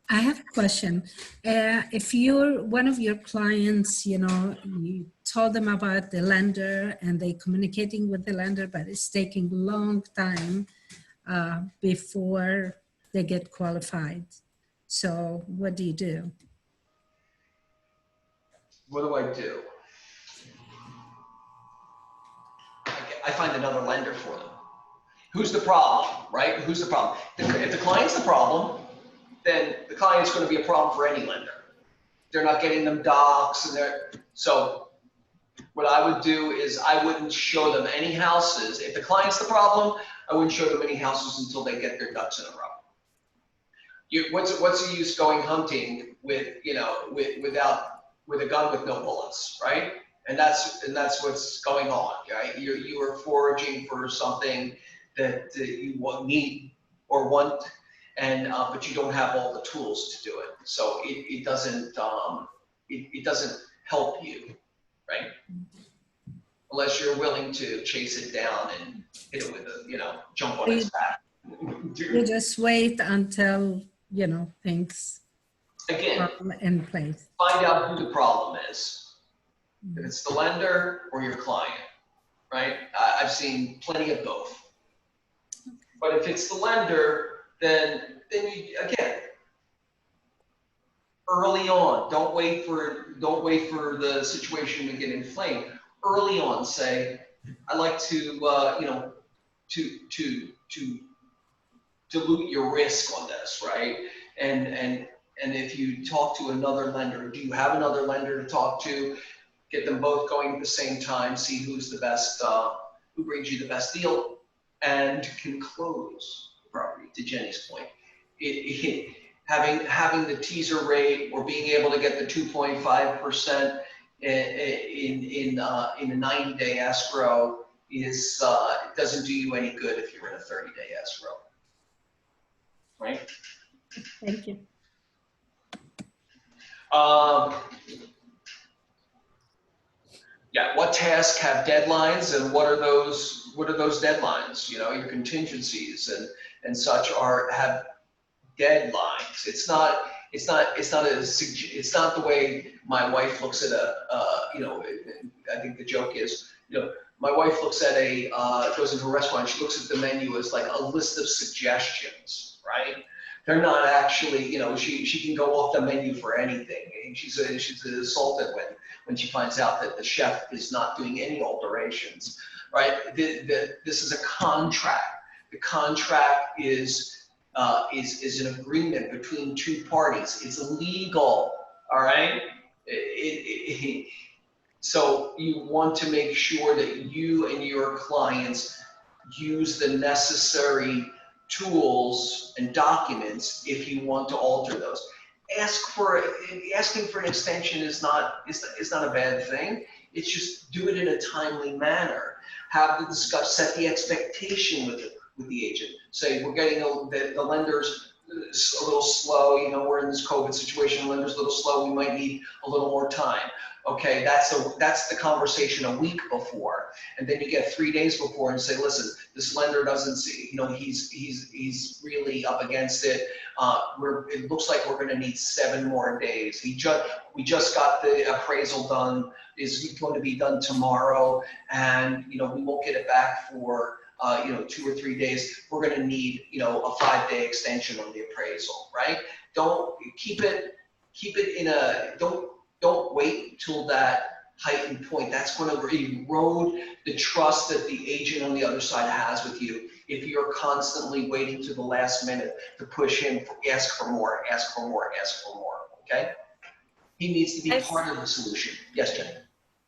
I have a question. If you're one of your clients, you told them about the lender and they communicating with the lender, but it's taking a long time before they get qualified. So what do you do? What do I do? I find another lender for them. Who's the problem, right? Who's the problem? If the client's the problem, then the client's going to be a problem for any lender. They're not getting them docs, so what I would do is I wouldn't show them any houses. If the client's the problem, I wouldn't show them any houses until they get their ducks in a row. What's the use going hunting with a gun with no bullets, right? And that's what's going on, right? You are foraging for something that you need or want, and but you don't have all the tools to do it. So it doesn't help you, right? Unless you're willing to chase it down and hit it with jump on its back. You just wait until things Again, are in place. find out who the problem is. If it's the lender or your client, right? I've seen plenty of both. But if it's the lender, then you, again, early on, don't wait for the situation to get inflamed. Early on, say, I like to, you know, to dilute your risk on this, right? And if you talk to another lender, do you have another lender to talk to? Get them both going at the same time, see who's the best, who brings you the best deal, and can close the property. To Jenny's point, having the teaser rate or being able to get the 2.5% in a 90-day escrow is doesn't do you any good if you're in a 30-day escrow, right? Thank you. Yeah, what tasks have deadlines, and what are those deadlines? You know, your contingencies and such have deadlines. It's not the way my wife looks at you know, I think the joke is, you know, my wife looks at goes into a restaurant, she looks at the menu as like a list of suggestions, right? They're not actually, you know, she can go off the menu for anything. And she's assaulted when she finds out that the chef is not doing any alterations, right? This is a contract. The contract is an agreement between two parties. It's legal, all right? So you want to make sure that you and your clients use the necessary tools and documents if you want to alter those. Asking for an extension is not a bad thing. It's just do it in a timely manner. Have the set the expectation with the agent. Say we're getting the lender's a little slow. You know, we're in this COVID situation. The lender's a little slow. We might need a little more time. Okay, that's the conversation a week before, and then you get 3 days before and say, listen, this lender doesn't see, you know, he's really up against it. It looks like we're going to need 7 more days. We just got the appraisal done. Is going to be done tomorrow, and you know we won't get it back for you know 2 or 3 days. We're going to need, you know, a 5-day extension on the appraisal, right? Don't keep it in a don't wait till that heightened point. That's going to erode the trust that the agent on the other side has with you if you're constantly waiting to the last minute to push him, ask for more, okay? He needs to be part of the solution. Yes, Jenny?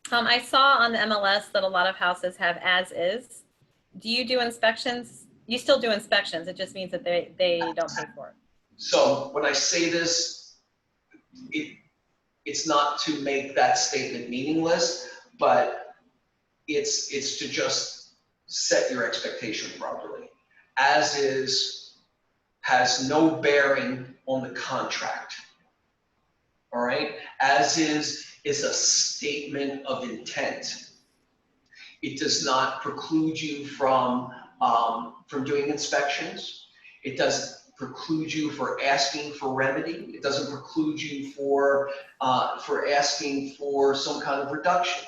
I saw on the MLS that a lot of houses have as is. Do you do inspections? You still do inspections. It just means that they don't pay for it. So when I say this, it's not to make that statement meaningless, but it's to just set your expectation properly. As is has no bearing on the contract. All right? As is a statement of intent. It does not preclude you from doing inspections. It doesn't preclude you for asking for remedy. It doesn't preclude you for asking for some kind of reduction.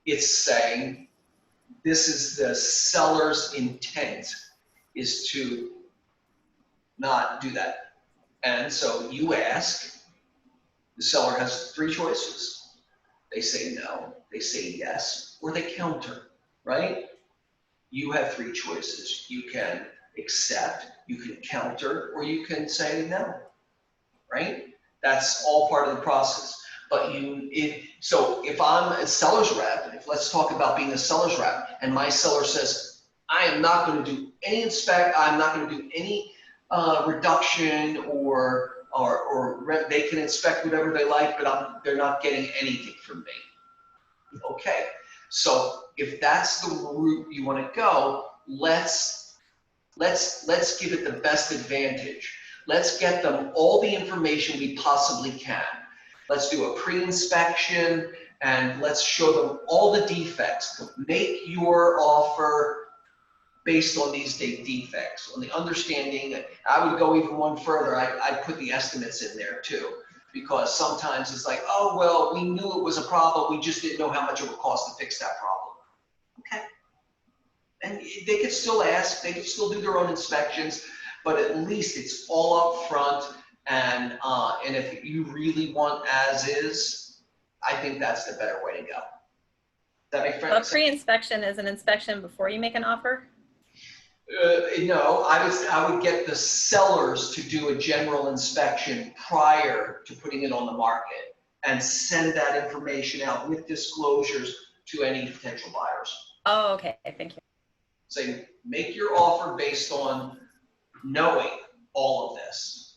It's saying this is the seller's intent is to not do that. And so you ask, the seller has 3 choices. They say no, they say yes, or they counter, right? You have 3 choices. You can accept, you can counter, or you can say no, right? That's all part of the process. But so if I'm a seller's rep, let's talk about being a seller's rep, and my seller says, I am not going to do any I'm not going to do any reduction or they can inspect whatever they like, but they're not getting anything from me. Okay, so if that's the route you want to go, let's give it the best advantage. Let's get them all the information we possibly can. Let's do a pre-inspection and let's show them all the defects. Make your offer based on these defects, on the understanding. I would go even one further. I'd put the estimates in there too, because sometimes it's like, oh, well, we knew it was a problem, we just didn't know how much it would cost to fix that problem. Okay. And they could still ask, they could still do their own inspections, but at least it's all up front. And if you really want as is, I think that's the better way to go. That make A sense? pre-inspection is an inspection before you make an offer? No, I would get the sellers to do a general inspection prior to putting it on the market and send that information out with disclosures to any potential buyers. Oh, okay, thank you. Say, make your offer based on knowing all of this.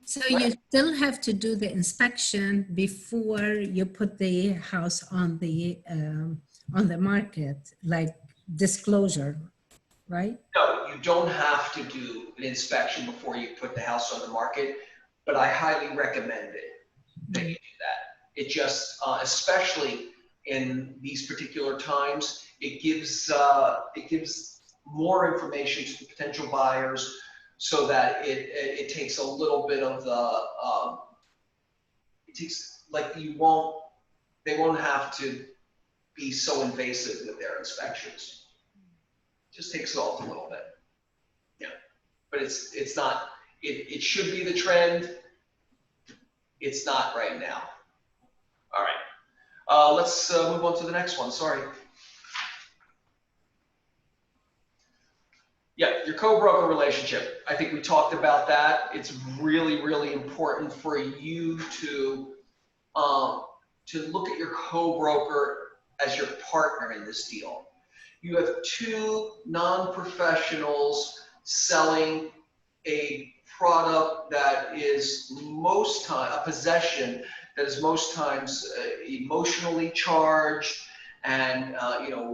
So you still have to do the inspection before you put the house on the market, like disclosure, right? No, you don't have to do an inspection before you put the house on the market, but I highly recommend it that you do that. It just, especially in these particular times, it gives more information to the potential buyers so that it takes a little bit of the, it takes, like they won't have to be so invasive with their inspections. Just takes it off a little bit. Yeah, but it's not, it should be the trend. It's not right now. All right, let's move on to the next one, sorry. Yeah, your co-broker relationship. I think we talked about that. It's really, really important for you to look at your co-broker as your partner in this deal. You have two non-professionals selling a product that is most time, a possession that is most times emotionally charged and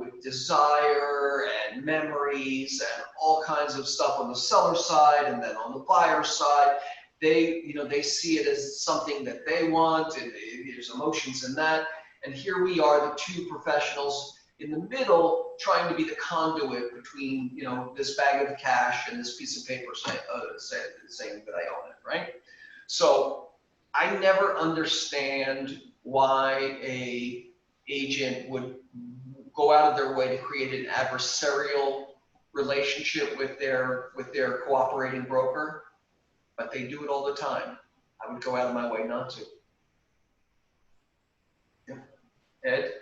with desire and memories and all kinds of stuff on the seller side, and then on the buyer side, they see it as something that they want, and there's emotions in that. And here we are, the two professionals in the middle, trying to be the conduit between this bag of cash and this piece of paper saying that I own it, right? So I never understand why a agent would go out of their way to create an adversarial relationship with their cooperating broker, but they do it all the time. I would go out of my way not to. Yeah. Ed?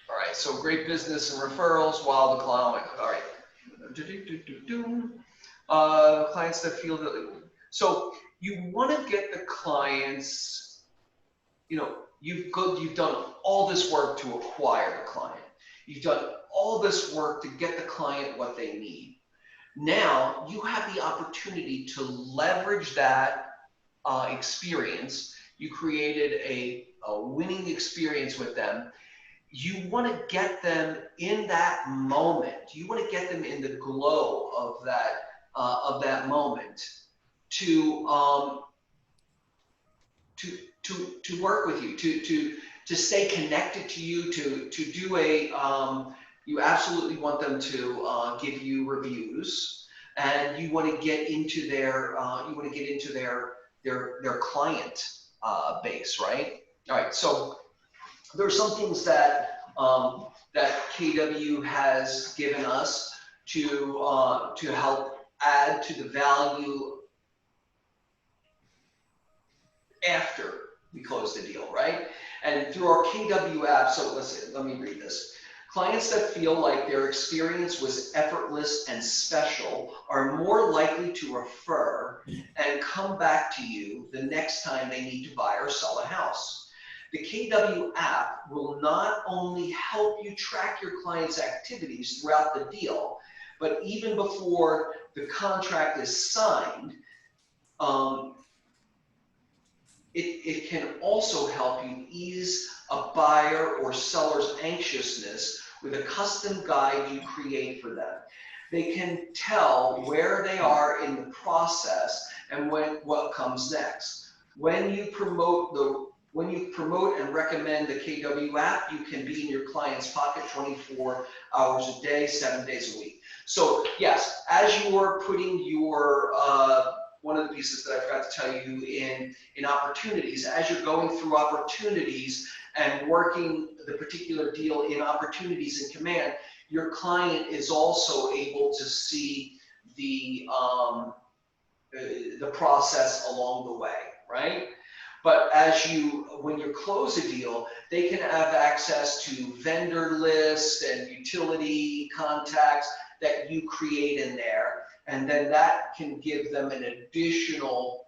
All right, so great business and referrals while the client, all right. Clients that feel that, so you want to get the clients, you've done all this work to acquire the client. You've done all this work to get the client what they need. Now you have the opportunity to leverage that experience. You created a winning experience with them. You want to get them in that moment. You want to get them in the glow of that moment to work with you, to stay connected to you, to do you absolutely want them to give you reviews, and you want to get into their their client base, right? All right, so there are some things that that KW has given us to help add to the value after we close the deal, right? And through our KW app, so listen, let me read this. Clients that feel like their experience was effortless and special are more likely to refer and come back to you the next time they need to buy or sell a house. The KW app will not only help you track your client's activities throughout the deal, but even before the contract is signed, it can also help you ease a buyer or seller's anxiousness with a custom guide you create for them. They can tell where they are in the process and what comes next. When you promote the when you promote and recommend the KW app, you can be in your client's pocket 24 hours a day, 7 days a week. So yes, as you're putting your, one of the pieces that I forgot to tell you in opportunities, as you're going through opportunities and working the particular deal in opportunities in command, your client is also able to see the process along the way, right? But when you close a deal, they can have access to vendor lists and utility contacts that you create in there. And then that can give them an additional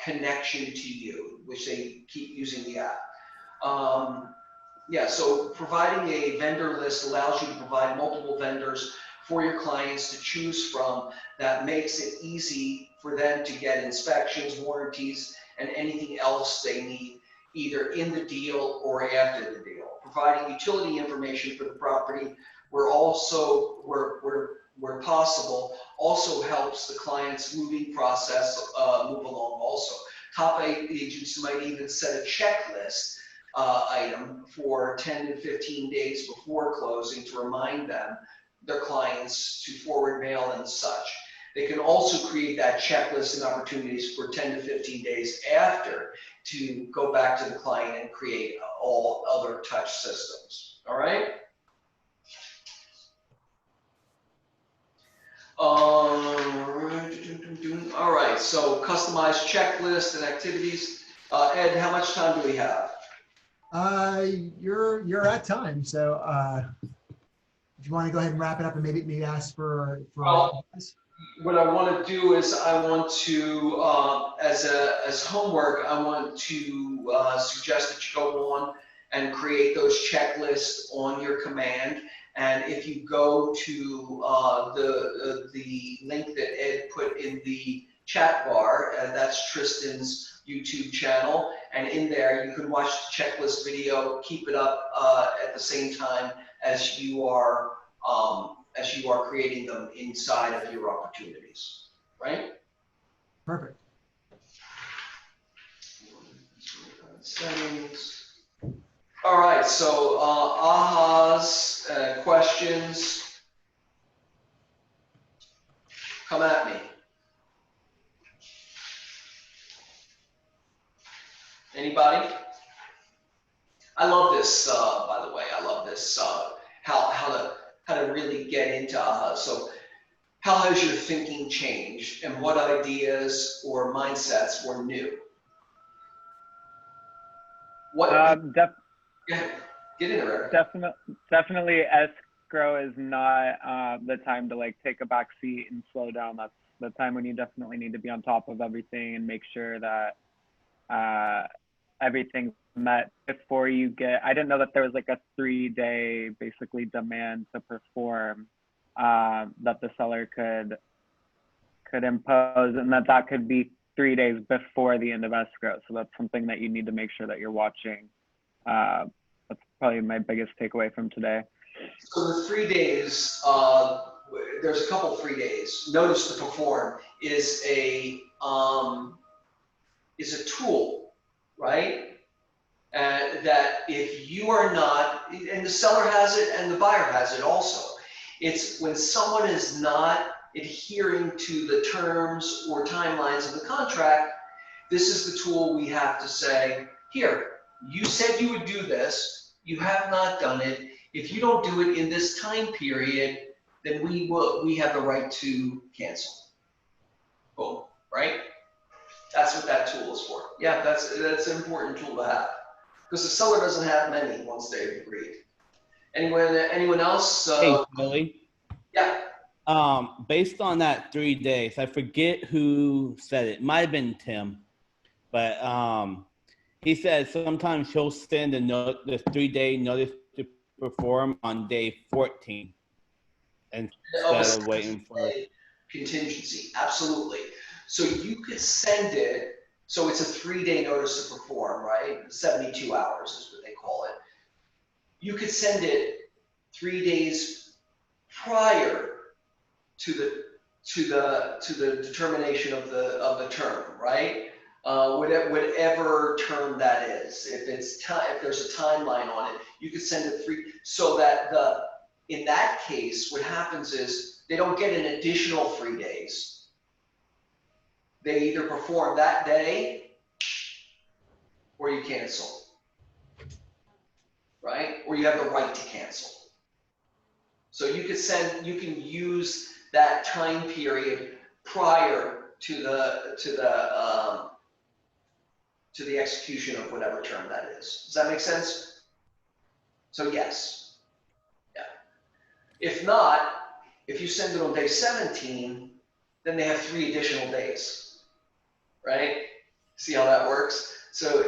connection to you, which they keep using the app. Yeah, so providing a vendor list allows you to provide multiple vendors for your clients to choose from. That makes it easy for them to get inspections, warranties, and anything else they need, either in the deal or after the deal. Providing utility information for the property, where possible, also helps the client's moving process move along also. Top agents might even set a checklist item for 10 to 15 days before closing to remind them, their clients, to forward mail and such. They can also create that checklist and opportunities for 10 to 15 days after to go back to the client and create all other touch systems. All right? All right, so customized checklist and activities. Ed, how much time do we have? You're at time, so if you want to go ahead and wrap it up and maybe ask for Well, what I want to do is I want to, as homework, I want to suggest that you go on and create those checklists on your command. And if you go to the link that Ed put in the chat bar, that's Tristan's YouTube channel. And in there, you can watch the checklist video, keep it up at the same time as you are creating them inside of your opportunities, right? Perfect. Settings. All right, so ahas, questions, come at me. Anybody? I love this, by the way. I love this, how to really get into ahas. So how has your thinking changed, and what ideas or mindsets were new? What? Yeah, get in there. Definitely escrow is not the time to like take a back seat and slow down. That's the time when you definitely need to be on top of everything and make sure that everything's met before you get. I didn't know that there was like a 3-day basically demand to perform that the seller could impose, and that could be 3 days before the end of escrow. So that's something that you need to make sure that you're watching. That's probably my biggest takeaway from today. So the 3 days, there's a couple 3 days. Notice to perform is a tool, right? That if you are not, and the seller has it and the buyer has it also. It's when someone is not adhering to the terms or timelines of the contract, this is the tool we have to say, here, you said you would do this, you have not done it. If you don't do it in this time period, then we have the right to cancel. Boom, right? That's what that tool is for. Yeah, that's an important tool to have. Because the seller doesn't have many once they've agreed. Anyone else? Hey, Joey. Yeah. Based on that 3 days, I forget who said it. Might have been Tim, but he said sometimes he'll send the 3-day notice to perform on day 14 instead of waiting for contingency. Absolutely. So you could send it. So it's a 3-day notice to perform, right? 72 hours is what they call it. You could send it 3 days prior to the determination of the term, right? whatever term that is. If there's a timeline on it, you could send it free, so that in that case, what happens is they don't get an additional 3 days. They either perform that day or you cancel, right? Or you have the right to cancel. So you can use that time period prior to the execution of whatever term that is. Does that make sense? So yes, yeah. If not, if you send it on day 17, then they have 3 additional days, right? See how that works? So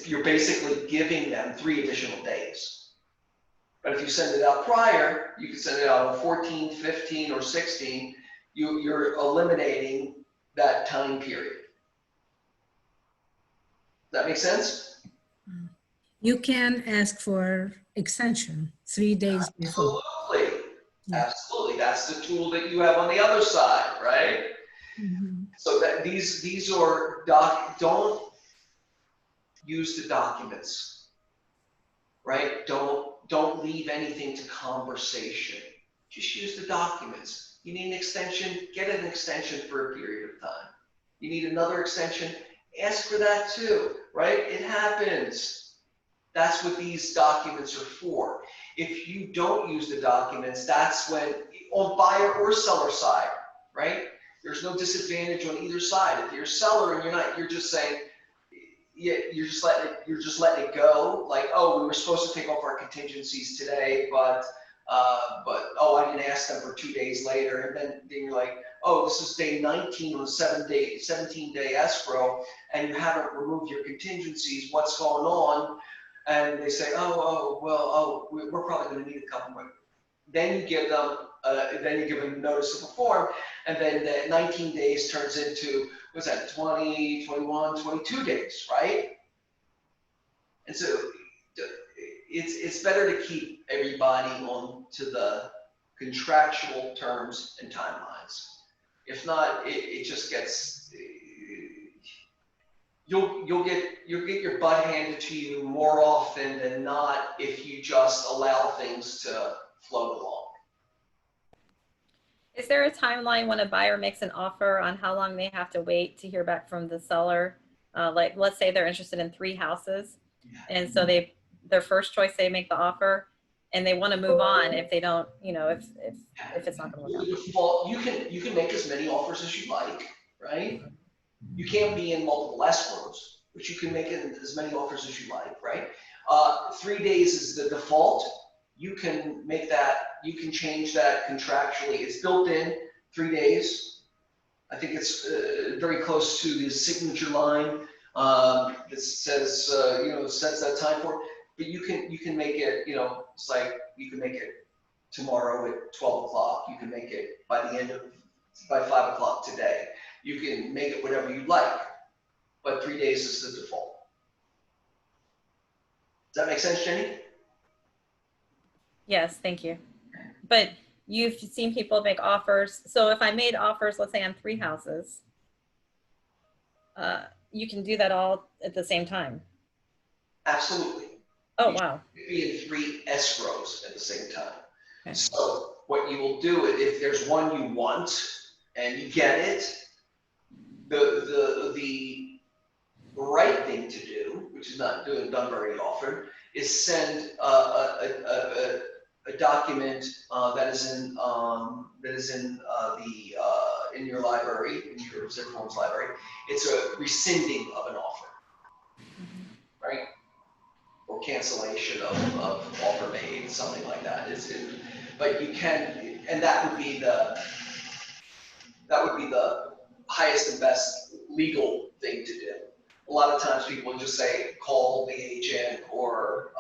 you're basically giving them 3 additional days. But if you send it out prior, you can send it out on 14, 15, or 16. You're eliminating that time period. Does that make sense? You can ask for extension 3 days before. Absolutely. Yeah. Absolutely. That's the tool that you have on the other side, right? Mhm. So that these are don't use the documents, right? Don't leave anything to conversation. Just use the documents. You need an extension, get an extension for a period of time. You need another extension, ask for that too, right? It happens. That's what these documents are for. If you don't use the documents, that's when, on buyer or seller side, right? There's no disadvantage on either side. If you're a seller and you're just saying, yeah, you're just letting it go. Like, oh, we were supposed to take off our contingencies today, but oh, I didn't ask them for 2 days later. And then you're like, oh, this is day 19 on the 17-day escrow, and you haven't removed your contingencies. What's going on? And they say, we're probably going to need a couple more. Then you give them, notice of a form, and then that 19 days turns into, what's that, 20, 21, 22 days, right? And so it's better to keep everybody on to the contractual terms and timelines. If not, it just gets, you'll get your butt handed to you more often than not if you just allow things to float along. Is there a timeline when a buyer makes an offer on how long they have to wait to hear back from the seller? Like, let's say they're interested in 3 houses, and so their first choice, they make the offer, and they want to move on if they don't, if it's not going to work out. Default, you can make as many offers as you like, right? You can't be in multiple escrows, but you can make as many offers as you like, right? 3 days is the default. You can make that, you can change that contractually. It's built in, 3 days. I think it's very close to the signature line that says, sets that time for it. But you can make it, it's like you can make it tomorrow at 12 o'clock. You can make it by 5 o'clock today. You can make it whatever you like, but 3 days is the default. Does that make sense, Jenny? Yes, thank you. But you've seen people make offers. So if I made offers, let's say on 3 houses, you can do that all at the same time. Absolutely. Oh, wow. You can be in 3 escrows at the same time. Okay. So what you will do, if there's one you want and you get it, the right thing to do, which is not done very often, is send a document that is in your library, in your zip forms library. It's a rescinding of an offer, right? Or cancellation of offer made, something like that. But you can, and that would be the highest and best legal thing to do. A lot of times people just say, call the agent or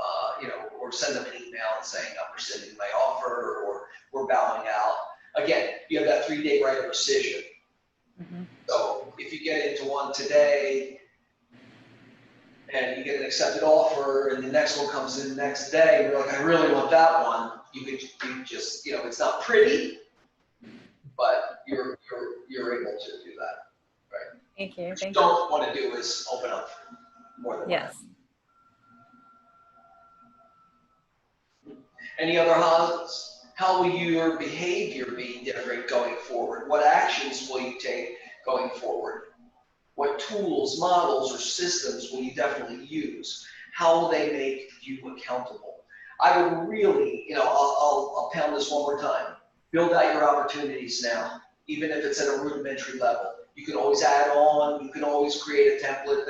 send them an email and saying, I'm rescinding my offer, or we're bowing out. Again, you have that 3-day right of rescission. Mm-hmm. So if you get into one today and you get an accepted offer and the next one comes in the next day, and you're like, I really want that one, you just, it's not pretty, but you're able to do that, right? Thank you. What you Thank you. don't want to do is open up more than one. Yes. Any other houses? How will your behavior be different going forward? What actions will you take going forward? What tools, models, or systems will you definitely use? How will they make you accountable? I would really, I'll pound this one more time. Build out your opportunities now, even if it's at a rudimentary level. You can always add on. You can always create a template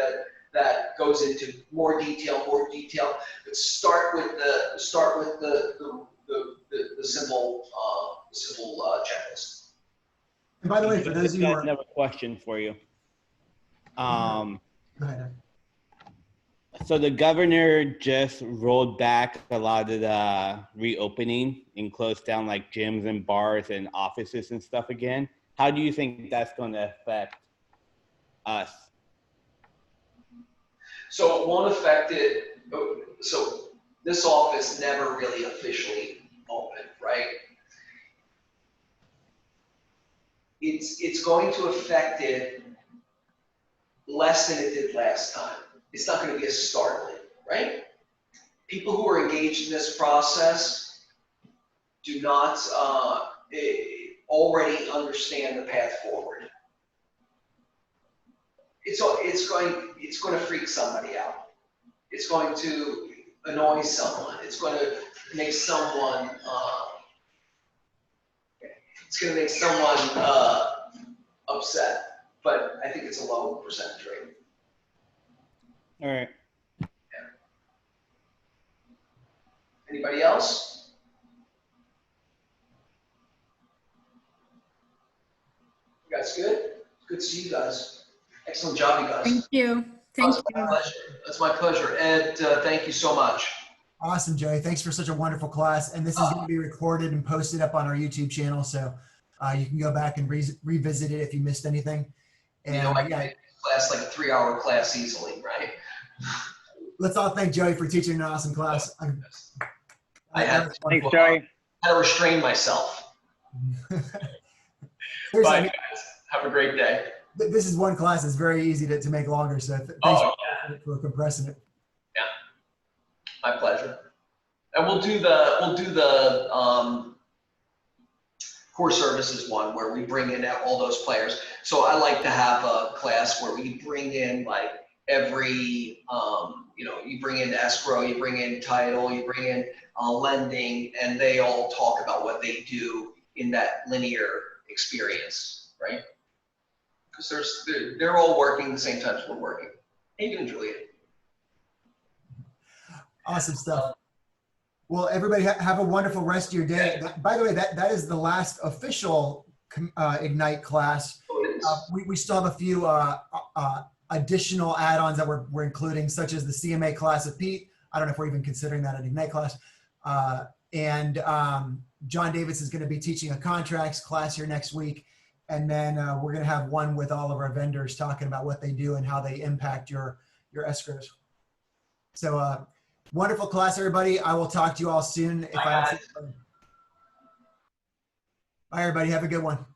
that goes into more detail, but start with the simple checklist. And by the way, for those of you who I are, have a question for you. go ahead. So the governor just rolled back a lot of the reopening and closed down like gyms and bars and offices and stuff again. How do you think that's going to affect us? So it won't affect it. So this office never really officially opened, right? It's going to affect it less than it did last time. It's not going to be as startling, right? People who are engaged in this process do not already understand the path forward. It's going to freak somebody out. It's going to annoy someone. It's going to make someone upset. But I think it's a low percentage rate. All right. Anybody else? You guys good? Good to see you guys. Excellent job, you guys. Thank you. Thank you. That's my pleasure. Ed, thank you so much. Awesome, Joey. Thanks for such a wonderful class. And this is going to be recorded and posted up on our YouTube channel. So you can go back and revisit it if you missed anything. And I can make class like a 3-hour class easily, right? Let's all thank Joey for teaching an awesome class. Thanks, Joey. I had to restrain myself. Bye, guys. Have a great day. This is one class that's very easy to make longer. So thanks for compressing it. Yeah, my pleasure. And we'll do the core services one where we bring in all those players. So I like to have a class where we bring in like every, you bring in escrow, you bring in title, you bring in lending, and they all talk about what they do in that linear experience, right? Because they're all working the same time as we're working. How you doing, Julian? Awesome stuff. Well, everybody have a wonderful rest of your day. By the way, that is the last official Ignite class. We still have a few additional add-ons that we're including, such as the CMA class of Pete. I don't know if we're even considering that an Ignite class. And John Davis is going to be teaching a contracts class here next week. And then we're going to have one with all of our vendors talking about what they do and how they impact your escrows. So wonderful class, everybody. I will talk to you all soon. Bye, everybody. Have a good one.